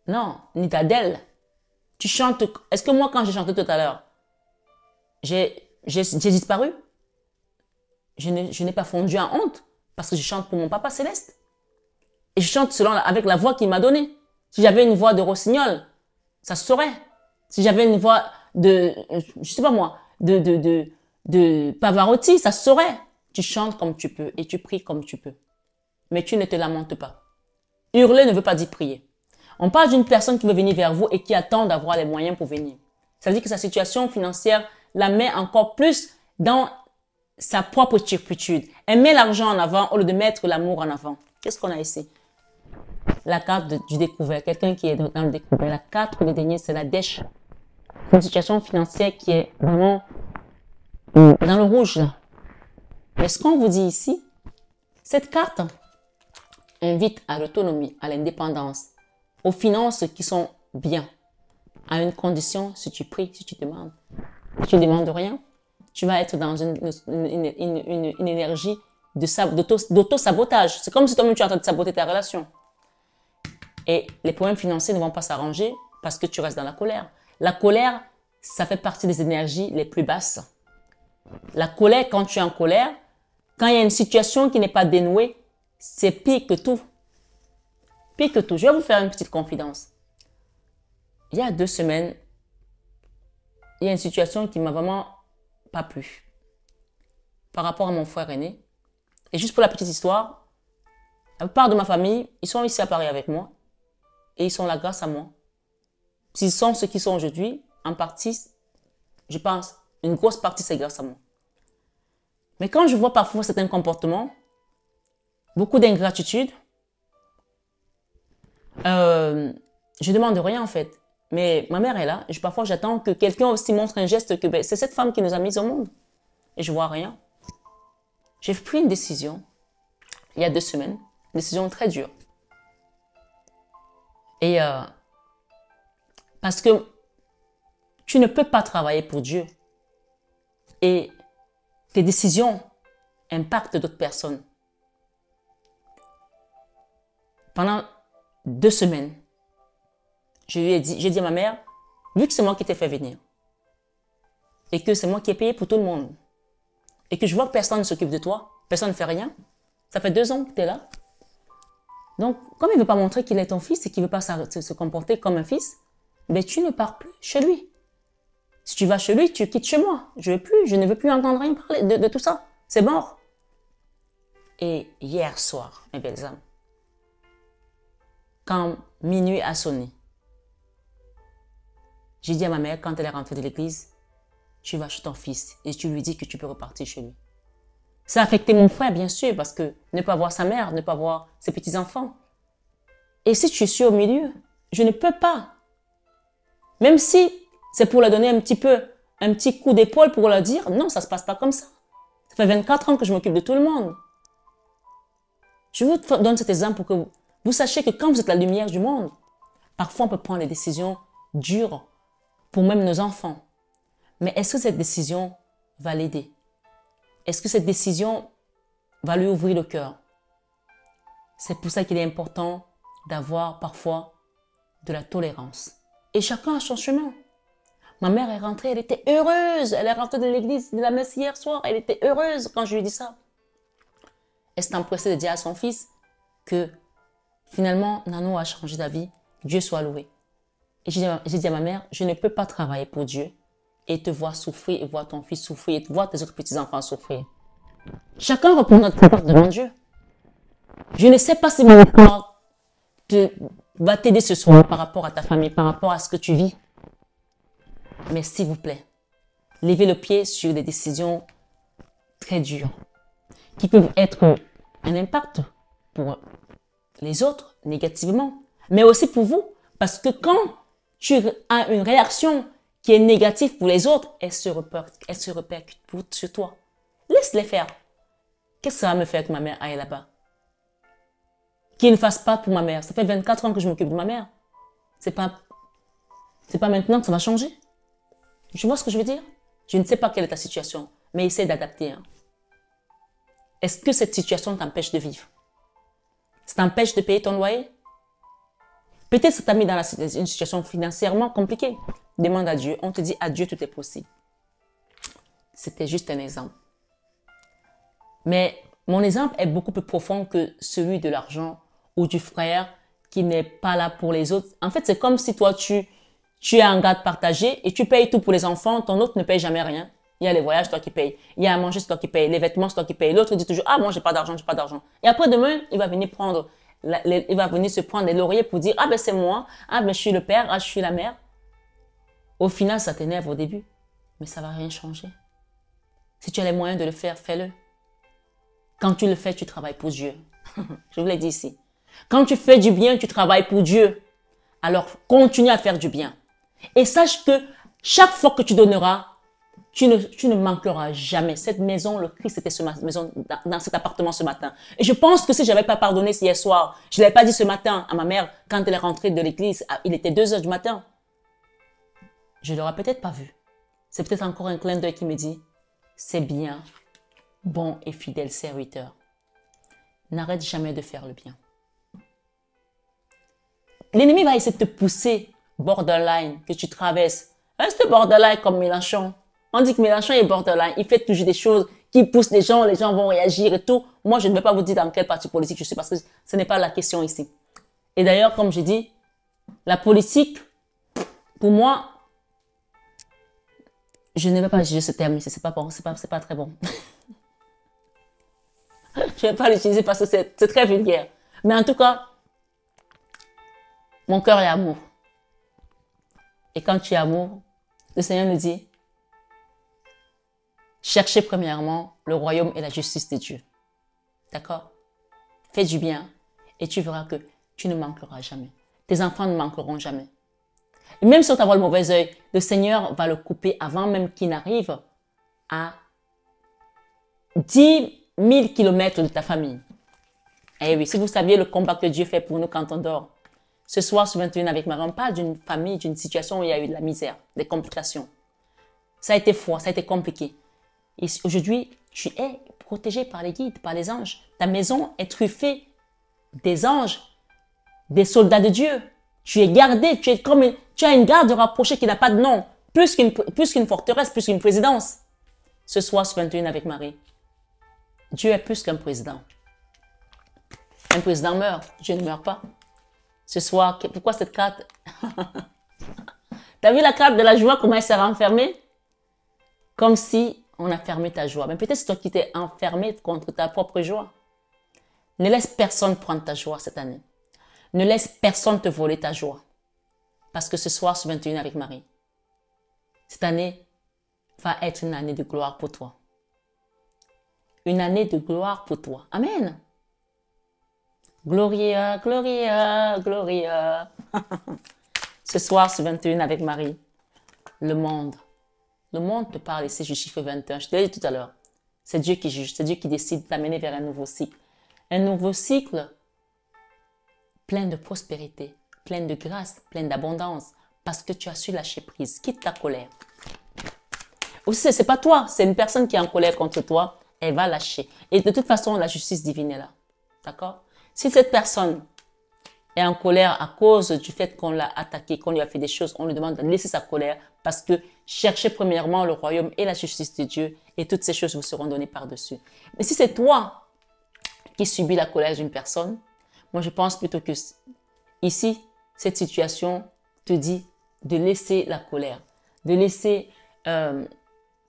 Non, ni d'Adèle. Tu chantes. Est-ce que moi, quand j'ai chanté tout à l'heure, j'ai disparu? Je n'ai pas fondu en honte parce que je chante pour mon papa céleste. Et je chante avec la voix qu'il m'a donnée. Si j'avais une voix de rossignol, ça se saurait. Si j'avais une voix de, je sais pas moi, de Pavarotti, ça se saurait. Tu chantes comme tu peux et tu pries comme tu peux. Mais tu ne te lamentes pas. Hurler ne veut pas dire prier. On parle d'une personne qui veut venir vers vous et qui attend d'avoir les moyens pour venir. Ça veut dire que sa situation financière la met encore plus dans sa propre turpitude. Elle met l'argent en avant au lieu de mettre l'amour en avant. Qu'est-ce qu'on a ici? La carte du découvert. Quelqu'un qui est dans le découvert. La carte des deniers, c'est la dèche. C'est une situation financière qui est vraiment dans le rouge, là. Mais ce qu'on vous dit ici, cette carte invite à l'autonomie, à l'indépendance, aux finances qui sont bien, à une condition si tu pries, si tu demandes. Si tu ne demandes rien, tu vas être dans une énergie d'auto-sabotage. C'est comme si toi-même tu es en train de saboter ta relation. Et les problèmes financiers ne vont pas s'arranger parce que tu restes dans la colère. La colère, ça fait partie des énergies les plus basses. La colère, quand tu es en colère, quand il y a une situation qui n'est pas dénouée, c'est pire que tout. Pire que tout. Je vais vous faire une petite confidence. Il y a 2 semaines, il y a une situation qui m'a vraiment pas plu. Par rapport à mon frère aîné. Et juste pour la petite histoire, la plupart de ma famille, ils sont ici à Paris avec moi. Et ils sont là grâce à moi. S'ils sont ce qu'ils sont aujourd'hui, en partie, je pense, une grosse partie, c'est grâce à moi. Mais quand je vois parfois certains comportements, beaucoup d'ingratitude, je demande rien en fait. Mais ma mère est là. Et parfois, j'attends que quelqu'un aussi montre un geste que c'est cette femme qui nous a mis au monde. Et je vois rien. J'ai pris une décision, il y a 2 semaines, une décision très dure. Et parce que tu ne peux pas travailler pour Dieu. Et tes décisions impactent d'autres personnes. Pendant 2 semaines, j'ai dit à ma mère, vu que c'est moi qui t'ai fait venir, et que c'est moi qui ai payé pour tout le monde, et que je vois que personne ne s'occupe de toi, personne ne fait rien, ça fait 2 ans que tu es là. Donc, comme il ne veut pas montrer qu'il est ton fils et qu'il ne veut pas se comporter comme un fils, ben tu ne pars plus chez lui. Si tu vas chez lui, tu quittes chez moi. Je ne veux plus entendre rien parler de tout ça. C'est mort. Et hier soir, mes belles âmes, quand minuit a sonné, j'ai dit à ma mère, quand elle est rentrée de l'église, tu vas chez ton fils et tu lui dis que tu peux repartir chez lui. Ça a affecté mon frère, bien sûr, parce que ne pas voir sa mère, ne pas voir ses petits-enfants. Et si tu suis au milieu, je ne peux pas. Même si c'est pour leur donner un petit coup d'épaule pour leur dire, non, ça se passe pas comme ça. Ça fait 24 ans que je m'occupe de tout le monde. Je vous donne cet exemple pour que vous sachiez que quand vous êtes la lumière du monde, parfois on peut prendre des décisions dures pour même nos enfants. Mais est-ce que cette décision va l'aider? Est-ce que cette décision va lui ouvrir le cœur? C'est pour ça qu'il est important d'avoir parfois de la tolérance. Et chacun a son chemin. Ma mère est rentrée, elle était heureuse. Elle est rentrée de l'église de la messe hier soir. Elle était heureuse quand je lui ai dit ça. Elle s'est empressée de dire à son fils que finalement, Nano a changé d'avis. Dieu soit loué. Et j'ai dit à ma mère, je ne peux pas travailler pour Dieu et te voir souffrir, et voir ton fils souffrir, et voir tes autres petits-enfants souffrir. Chacun reprend notre part devant Dieu. Je ne sais pas si mon corps va t'aider ce soir par rapport à ta famille, par rapport à ce que tu vis. Mais s'il vous plaît, levez le pied sur des décisions très dures qui peuvent être un impact pour les autres négativement, mais aussi pour vous. Parce que quand tu as une réaction qui est négative pour les autres, elle se répercute sur toi. Laisse-les faire. Qu'est-ce que ça va me faire que ma mère aille là-bas? Qu'il ne fasse pas pour ma mère. Ça fait 24 ans que je m'occupe de ma mère. C'est pas maintenant que ça va changer. Tu vois ce que je veux dire? Je ne sais pas quelle est ta situation, mais essaie d'adapter. Hein. Est-ce que cette situation t'empêche de vivre? Ça t'empêche de payer ton loyer? Peut-être que ça t'a mis dans une situation financièrement compliquée. Demande à Dieu. On te dit à Dieu tout est possible. C'était juste un exemple. Mais mon exemple est beaucoup plus profond que celui de l'argent ou du frère qui n'est pas là pour les autres. En fait, c'est comme si toi, tu es un garde partagé et tu payes tout pour les enfants. Ton autre ne paye jamais rien. Il y a les voyages, c'est toi qui payes. Il y a à manger, c'est toi qui payes. Les vêtements, c'est toi qui payes. L'autre dit toujours, ah, moi, j'ai pas d'argent, j'ai pas d'argent. Et après, demain, il va venir se prendre les lauriers pour dire, ah, ben, c'est moi. Ah, ben, je suis le père. Ah, je suis la mère. Au final, ça t'énerve au début. Mais ça va rien changer. Si tu as les moyens de le faire, fais-le. Quand tu le fais, tu travailles pour Dieu. Je vous l'ai dit ici. Quand tu fais du bien, tu travailles pour Dieu. Alors, continue à faire du bien. Et sache que chaque fois que tu donneras, tu ne manqueras jamais. Cette maison, le Christ était dans cet appartement ce matin. Et je pense que si je n'avais pas pardonné hier soir, je ne l'avais pas dit ce matin à ma mère quand elle est rentrée de l'église, il était 2 heures du matin. Je ne l'aurais peut-être pas vu. C'est peut-être encore un clin d'œil qui me dit, c'est bien, bon et fidèle serviteur. N'arrête jamais de faire le bien. L'ennemi va essayer de te pousser borderline, que tu traverses. Reste borderline comme Mélenchon. On dit que Mélenchon est borderline. Il fait toujours des choses qui poussent les gens vont réagir et tout. Moi, je ne vais pas vous dire dans quel parti politique je suis parce que ce n'est pas la question ici. Et d'ailleurs, comme je dis, la politique, pour moi, je ne vais pas utiliser ce terme ici. C'est pas bon, c'est pas très bon. Je ne vais pas l'utiliser parce que c'est très vulgaire. Mais en tout cas, mon cœur est amour. Et quand tu es amour, le Seigneur nous dit, cherchez premièrement le royaume et la justice de Dieu. D'accord? Fais du bien et tu verras que tu ne manqueras jamais. Tes enfants ne manqueront jamais. Et même si on t'envoie le mauvais œil, le Seigneur va le couper avant même qu'il n'arrive à 10 000 kilomètres de ta famille. Eh oui, si vous saviez le combat que Dieu fait pour nous quand on dort. Ce soir, sur 21 avec Marie, on parle d'une famille, d'une situation où il y a eu de la misère, des complications. Ça a été froid, ça a été compliqué. Et aujourd'hui, tu es protégé par les guides, par les anges. Ta maison est truffée des anges, des soldats de Dieu. Tu es gardé, tu as une garde rapprochée qui n'a pas de nom. Plus qu'une forteresse, plus qu'une présidence. Ce soir, sur 21 avec Marie, Dieu est plus qu'un président. Un président meurt, Dieu ne meurt pas. Ce soir, pourquoi cette carte? T'as vu la carte de la joie, comment elle s'est renfermée? Comme si on a fermé ta joie. Mais peut-être c'est toi qui t'es enfermé contre ta propre joie. Ne laisse personne prendre ta joie cette année. Ne laisse personne te voler ta joie. Parce que ce soir, sur 21 avec Marie, cette année va être une année de gloire pour toi. Une année de gloire pour toi. Amen. Gloria, Gloria, Gloria. Ce soir, sur 21 avec Marie, le monde te parle ici du chiffre 21. Je te l'ai dit tout à l'heure. C'est Dieu qui juge, c'est Dieu qui décide de t'amener vers un nouveau cycle. Un nouveau cycle plein de prospérité, plein de grâce, plein d'abondance, parce que tu as su lâcher prise. Quitte ta colère. Aussi, c'est pas toi, c'est une personne qui est en colère contre toi, elle va lâcher. Et de toute façon, la justice divine est là. D'accord? Si cette personne est en colère à cause du fait qu'on l'a attaqué, qu'on lui a fait des choses, on lui demande de laisser sa colère parce que cherchez premièrement le royaume et la justice de Dieu et toutes ces choses vous seront données par-dessus. Mais si c'est toi qui subis la colère d'une personne, moi je pense plutôt que ici, cette situation te dit de laisser la colère, de laisser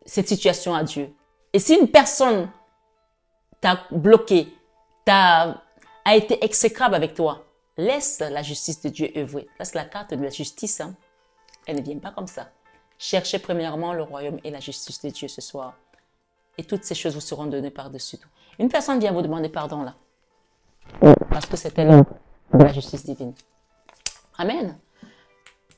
cette situation à Dieu. Et si une personne t'a bloqué, a été exécrable avec toi, laisse la justice de Dieu œuvrer. Ça, c'est la carte de la justice. Hein. Elle ne vient pas comme ça. Cherchez premièrement le royaume et la justice de Dieu ce soir. Et toutes ces choses vous seront données par-dessus tout. Une personne vient vous demander pardon là. Parce que c'était l'heure de la justice divine. Amen.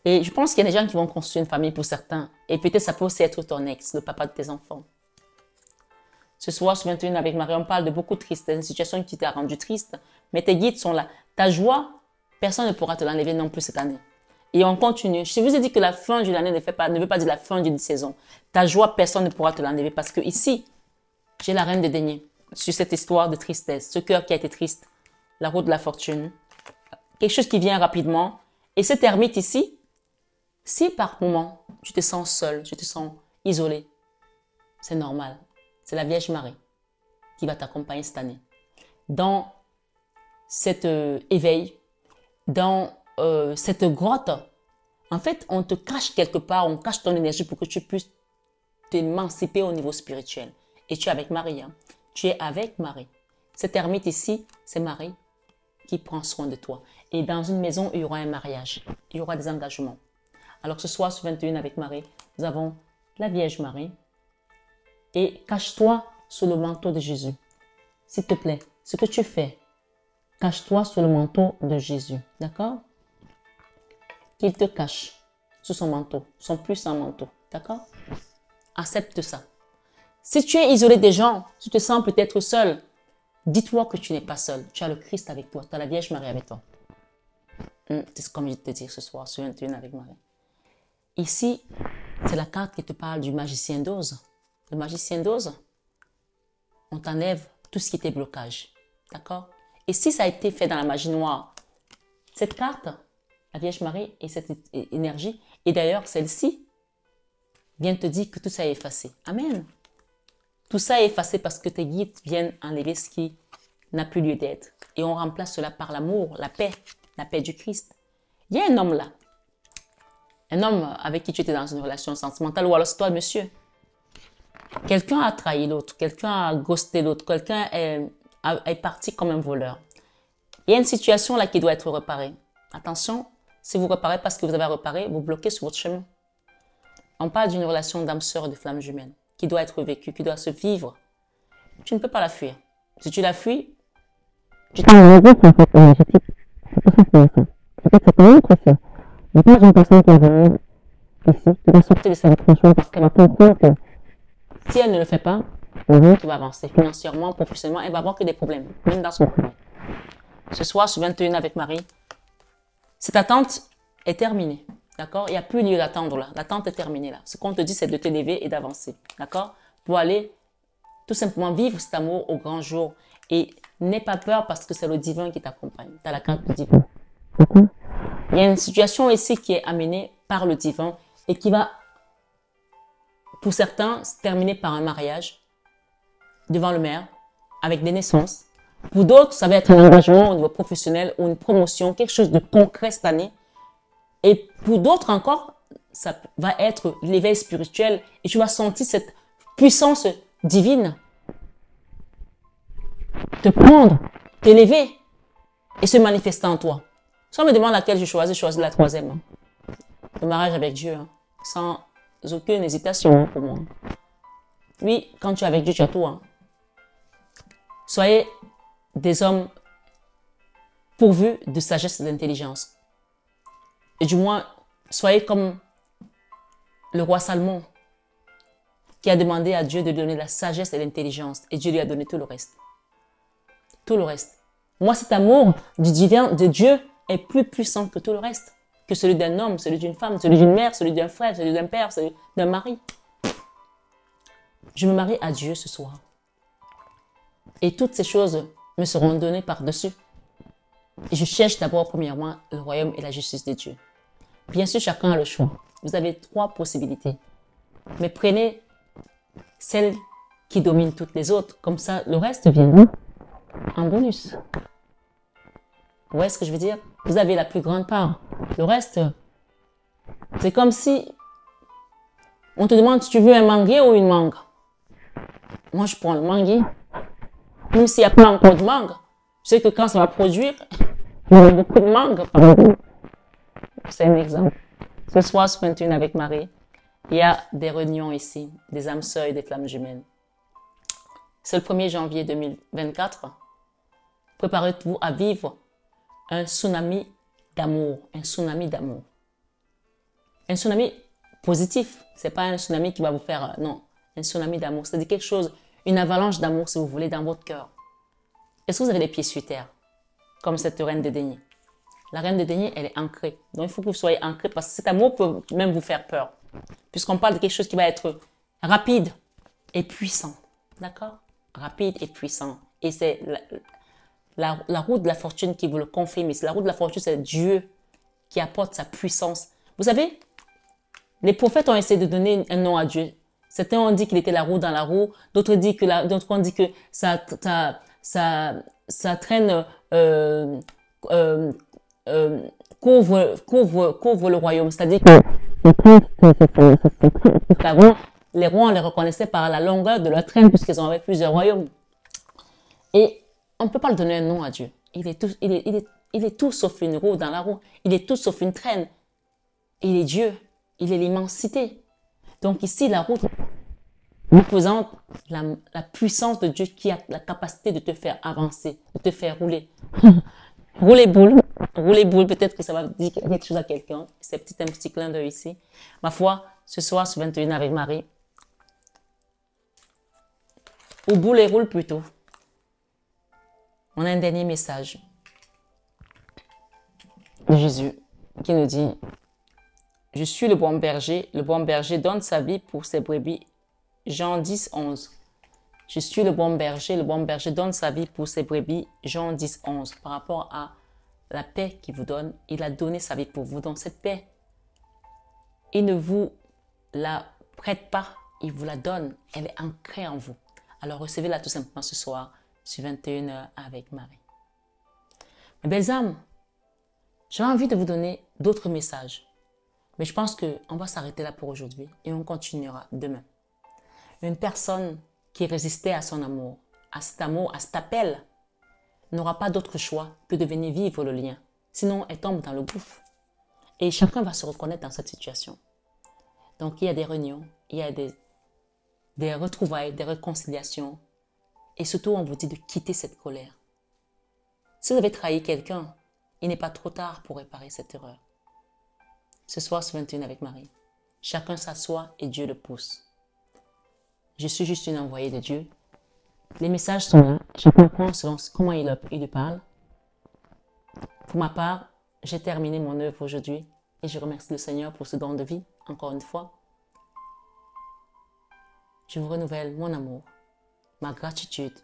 Et je pense qu'il y a des gens qui vont construire une famille pour certains. Et peut-être ça peut aussi être ton ex, le papa de tes enfants. Ce soir, sur 21 avec Marie, on parle de beaucoup de tristesse, une situation qui t'a rendu triste. Mais tes guides sont là. Ta joie, personne ne pourra te l'enlever non plus cette année. Et on continue. Je vous ai dit que la fin d'une année ne veut pas dire la fin d'une saison. Ta joie, personne ne pourra te l'enlever. Parce que ici, j'ai la reine des deniers sur cette histoire de tristesse. Ce cœur qui a été triste. La roue de la fortune. Quelque chose qui vient rapidement. Et cet ermite ici, si par moment, tu te sens seul, tu te sens isolé, c'est normal. C'est la Vierge Marie qui va t'accompagner cette année. Dans cet éveil, dans cette grotte, en fait, on te cache quelque part, on cache ton énergie pour que tu puisses t'émanciper au niveau spirituel. Et tu es avec Marie. Hein. Tu es avec Marie. Cet ermite ici, c'est Marie qui prend soin de toi. Et dans une maison, il y aura un mariage. Il y aura des engagements. Alors ce soir, sur 21 avec Marie, nous avons la Vierge Marie. Et cache-toi sous le manteau de Jésus. S'il te plaît, ce que tu fais, cache-toi sous le manteau de Jésus. D'accord? Qu'il te cache sous son manteau, son puissant manteau. D'accord? Accepte ça. Si tu es isolé des gens, tu te sens peut-être seul, dis-toi que tu n'es pas seul. Tu as le Christ avec toi. Tu as la Vierge Marie avec toi. C'est ce que je vais te dire ce soir sur 21 avec Marie. Ici, c'est la carte qui te parle du magicien d'Oz. Le magicien d'Oz, on t'enlève tout ce qui était blocage. D'accord? Et si ça a été fait dans la magie noire, cette carte, la Vierge Marie et cette énergie, et d'ailleurs celle-ci, vient te dire que tout ça est effacé. Amen. Tout ça est effacé parce que tes guides viennent enlever ce qui n'a plus lieu d'être. Et on remplace cela par l'amour, la paix du Christ. Il y a un homme là. Un homme avec qui tu étais dans une relation sentimentale, ou alors c'est toi, monsieur. Quelqu'un a trahi l'autre, quelqu'un a ghosté l'autre, quelqu'un est parti comme un voleur. Il y a une situation là qui doit être réparée. Attention, si vous réparez parce que vous avez réparé, vous bloquez sur votre chemin. On parle d'une relation d'âme sœur et de flamme jumelle qui doit être vécue, qui doit se vivre. Tu ne peux pas la fuir. Si tu la fuis, tu t'en vas dire en fait énergétique. C'est pas ça. Peut-être c'est pas une autre ça. Mais quand j'ai une personne qui est venue ici, tu dois sortir de sa retranchement parce qu'elle a compris que si elle ne le fait pas, tu vas avancer financièrement, professionnellement, elle va avoir que des problèmes, même dans son travail. Ce soir, sur 21 avec Marie, cette attente est terminée. D'accord? Il n'y a plus lieu d'attendre là. L'attente est terminée là. Ce qu'on te dit, c'est de t'élever et d'avancer. D'accord? Pour aller tout simplement vivre cet amour au grand jour. Et n'aie pas peur parce que c'est le divin qui t'accompagne. Tu as la carte du divin. D'accord? Il y a une situation ici qui est amenée par le divin et qui va, pour certains, se terminer par un mariage devant le maire avec des naissances. Pour d'autres, ça va être un engagement au niveau professionnel ou une promotion, quelque chose de concret cette année. Et pour d'autres encore, ça va être l'éveil spirituel et tu vas sentir cette puissance divine te prendre, t'élever et se manifester en toi. Si on me demande laquelle je choisis la troisième. Le mariage avec Dieu, hein, sans aucune hésitation pour moi. Oui, quand tu es avec Dieu, tu as tout. Hein. Soyez des hommes pourvus de sagesse et d'intelligence. Et du moins, soyez comme le roi Salomon qui a demandé à Dieu de donner la sagesse et l'intelligence. Et Dieu lui a donné tout le reste. Tout le reste. Moi, cet amour du divin, de Dieu, est plus puissant que tout le reste. Que celui d'un homme, celui d'une femme, celui d'une mère, celui d'un frère, celui d'un père, celui d'un mari. Je me marie à Dieu ce soir. Et toutes ces choses me seront données par-dessus. Et je cherche d'abord, premièrement, le royaume et la justice de Dieu. Bien sûr, chacun a le choix. Vous avez 3 possibilités. Mais prenez celle qui domine toutes les autres. Comme ça, le reste vient en bonus. Vous voyez ce que je veux dire? Vous avez la plus grande part. Le reste, c'est comme si On te demande si tu veux un manguier ou une mangue. Moi, je prends le manguier. Même s'il n'y a pas encore de mangue. Je sais que quand ça va produire, il y aura beaucoup de mangue. C'est un exemple. Ce soir, sur 21 avec Marie, il y a des réunions ici, des âmes sœurs et des flammes jumelles. C'est le 1er janvier 2024. Préparez-vous à vivre un tsunami d'amour. Un tsunami d'amour. Un tsunami positif. C'est pas un tsunami qui va vous faire... non, un tsunami d'amour. C'est-à-dire quelque chose, une avalanche d'amour, si vous voulez, dans votre cœur. Est-ce que vous avez les pieds sur terre? Comme cette reine de denier. La reine de denier, elle est ancrée. Donc, il faut que vous soyez ancré parce que cet amour peut même vous faire peur. Puisqu'on parle de quelque chose qui va être rapide et puissant. D'accord? Rapide et puissant. Et c'est la roue de la fortune qui vous le confirme. La roue de la fortune, c'est Dieu qui apporte sa puissance. Vous savez, les prophètes ont essayé de donner un nom à Dieu. Certains ont dit qu'il était la roue dans la roue. D'autres ont dit que ça traîne, couvre le royaume. C'est-à-dire que les rois, on les reconnaissait par la longueur de leur traîne puisqu'ils avaient plusieurs royaumes. Et on ne peut pas lui donner un nom à Dieu. Il est tout sauf une roue dans la roue. Il est tout sauf une traîne. Il est Dieu. Il est l'immensité. Donc ici, la roue représente la puissance de Dieu qui a la capacité de te faire avancer, de te faire rouler. Rouler boule, peut-être que ça va dire quelque chose à quelqu'un. C'est un petit clin d'œil ici. Ma foi, ce soir, sur 21 avec Marie, ou boule et roule plutôt. On a un dernier message de Jésus qui nous dit: je suis le bon berger donne sa vie pour ses brebis. Jean 10, 11. Je suis le bon berger donne sa vie pour ses brebis. Jean 10, 11. Par rapport à la paix qu'il vous donne, il a donné sa vie pour vous. Donc cette paix, il ne vous la prête pas, il vous la donne. Elle est ancrée en vous. Alors recevez-la tout simplement ce soir sur 21h avec Marie. Mes belles âmes, j'ai envie de vous donner d'autres messages. Mais je pense qu'on va s'arrêter là pour aujourd'hui et on continuera demain. Une personne qui résistait à son amour, à cet appel, n'aura pas d'autre choix que de venir vivre le lien. Sinon, elle tombe dans le gouffre. Et chacun va se reconnaître dans cette situation. Donc, il y a des réunions, il y a des retrouvailles, des réconciliations. Et surtout, on vous dit de quitter cette colère. Si vous avez trahi quelqu'un, il n'est pas trop tard pour réparer cette erreur. Ce soir, sur 21 avec Marie, chacun s'assoit et Dieu le pousse. Je suis juste une envoyée de Dieu. Les messages sont là. Je comprends selon comment il parle. Pour ma part, j'ai terminé mon œuvre aujourd'hui et je remercie le Seigneur pour ce don de vie, encore une fois. Je vous renouvelle mon amour, ma gratitude.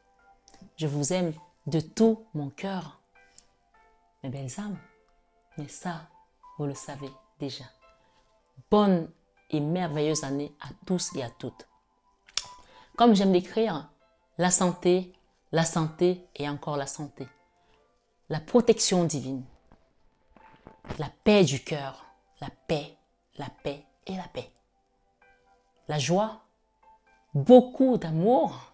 Je vous aime de tout mon cœur. Mes belles âmes, mais ça, vous le savez déjà. Bonne et merveilleuse année à tous et à toutes. Comme j'aime l'écrire, la santé et encore la santé. La protection divine. La paix du cœur. La paix et la paix. La joie. Beaucoup d'amour.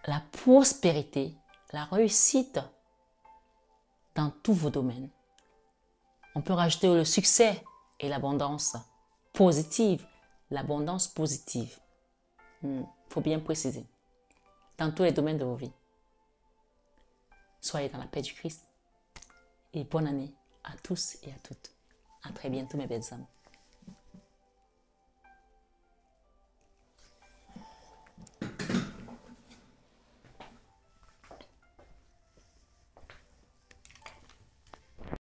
La prospérité. La réussite dans tous vos domaines. On peut rajouter le succès et l'abondance positive. L'abondance positive. Faut bien préciser. Dans tous les domaines de vos vies. Soyez dans la paix du Christ. Et bonne année à tous et à toutes. À très bientôt mes belles âmes.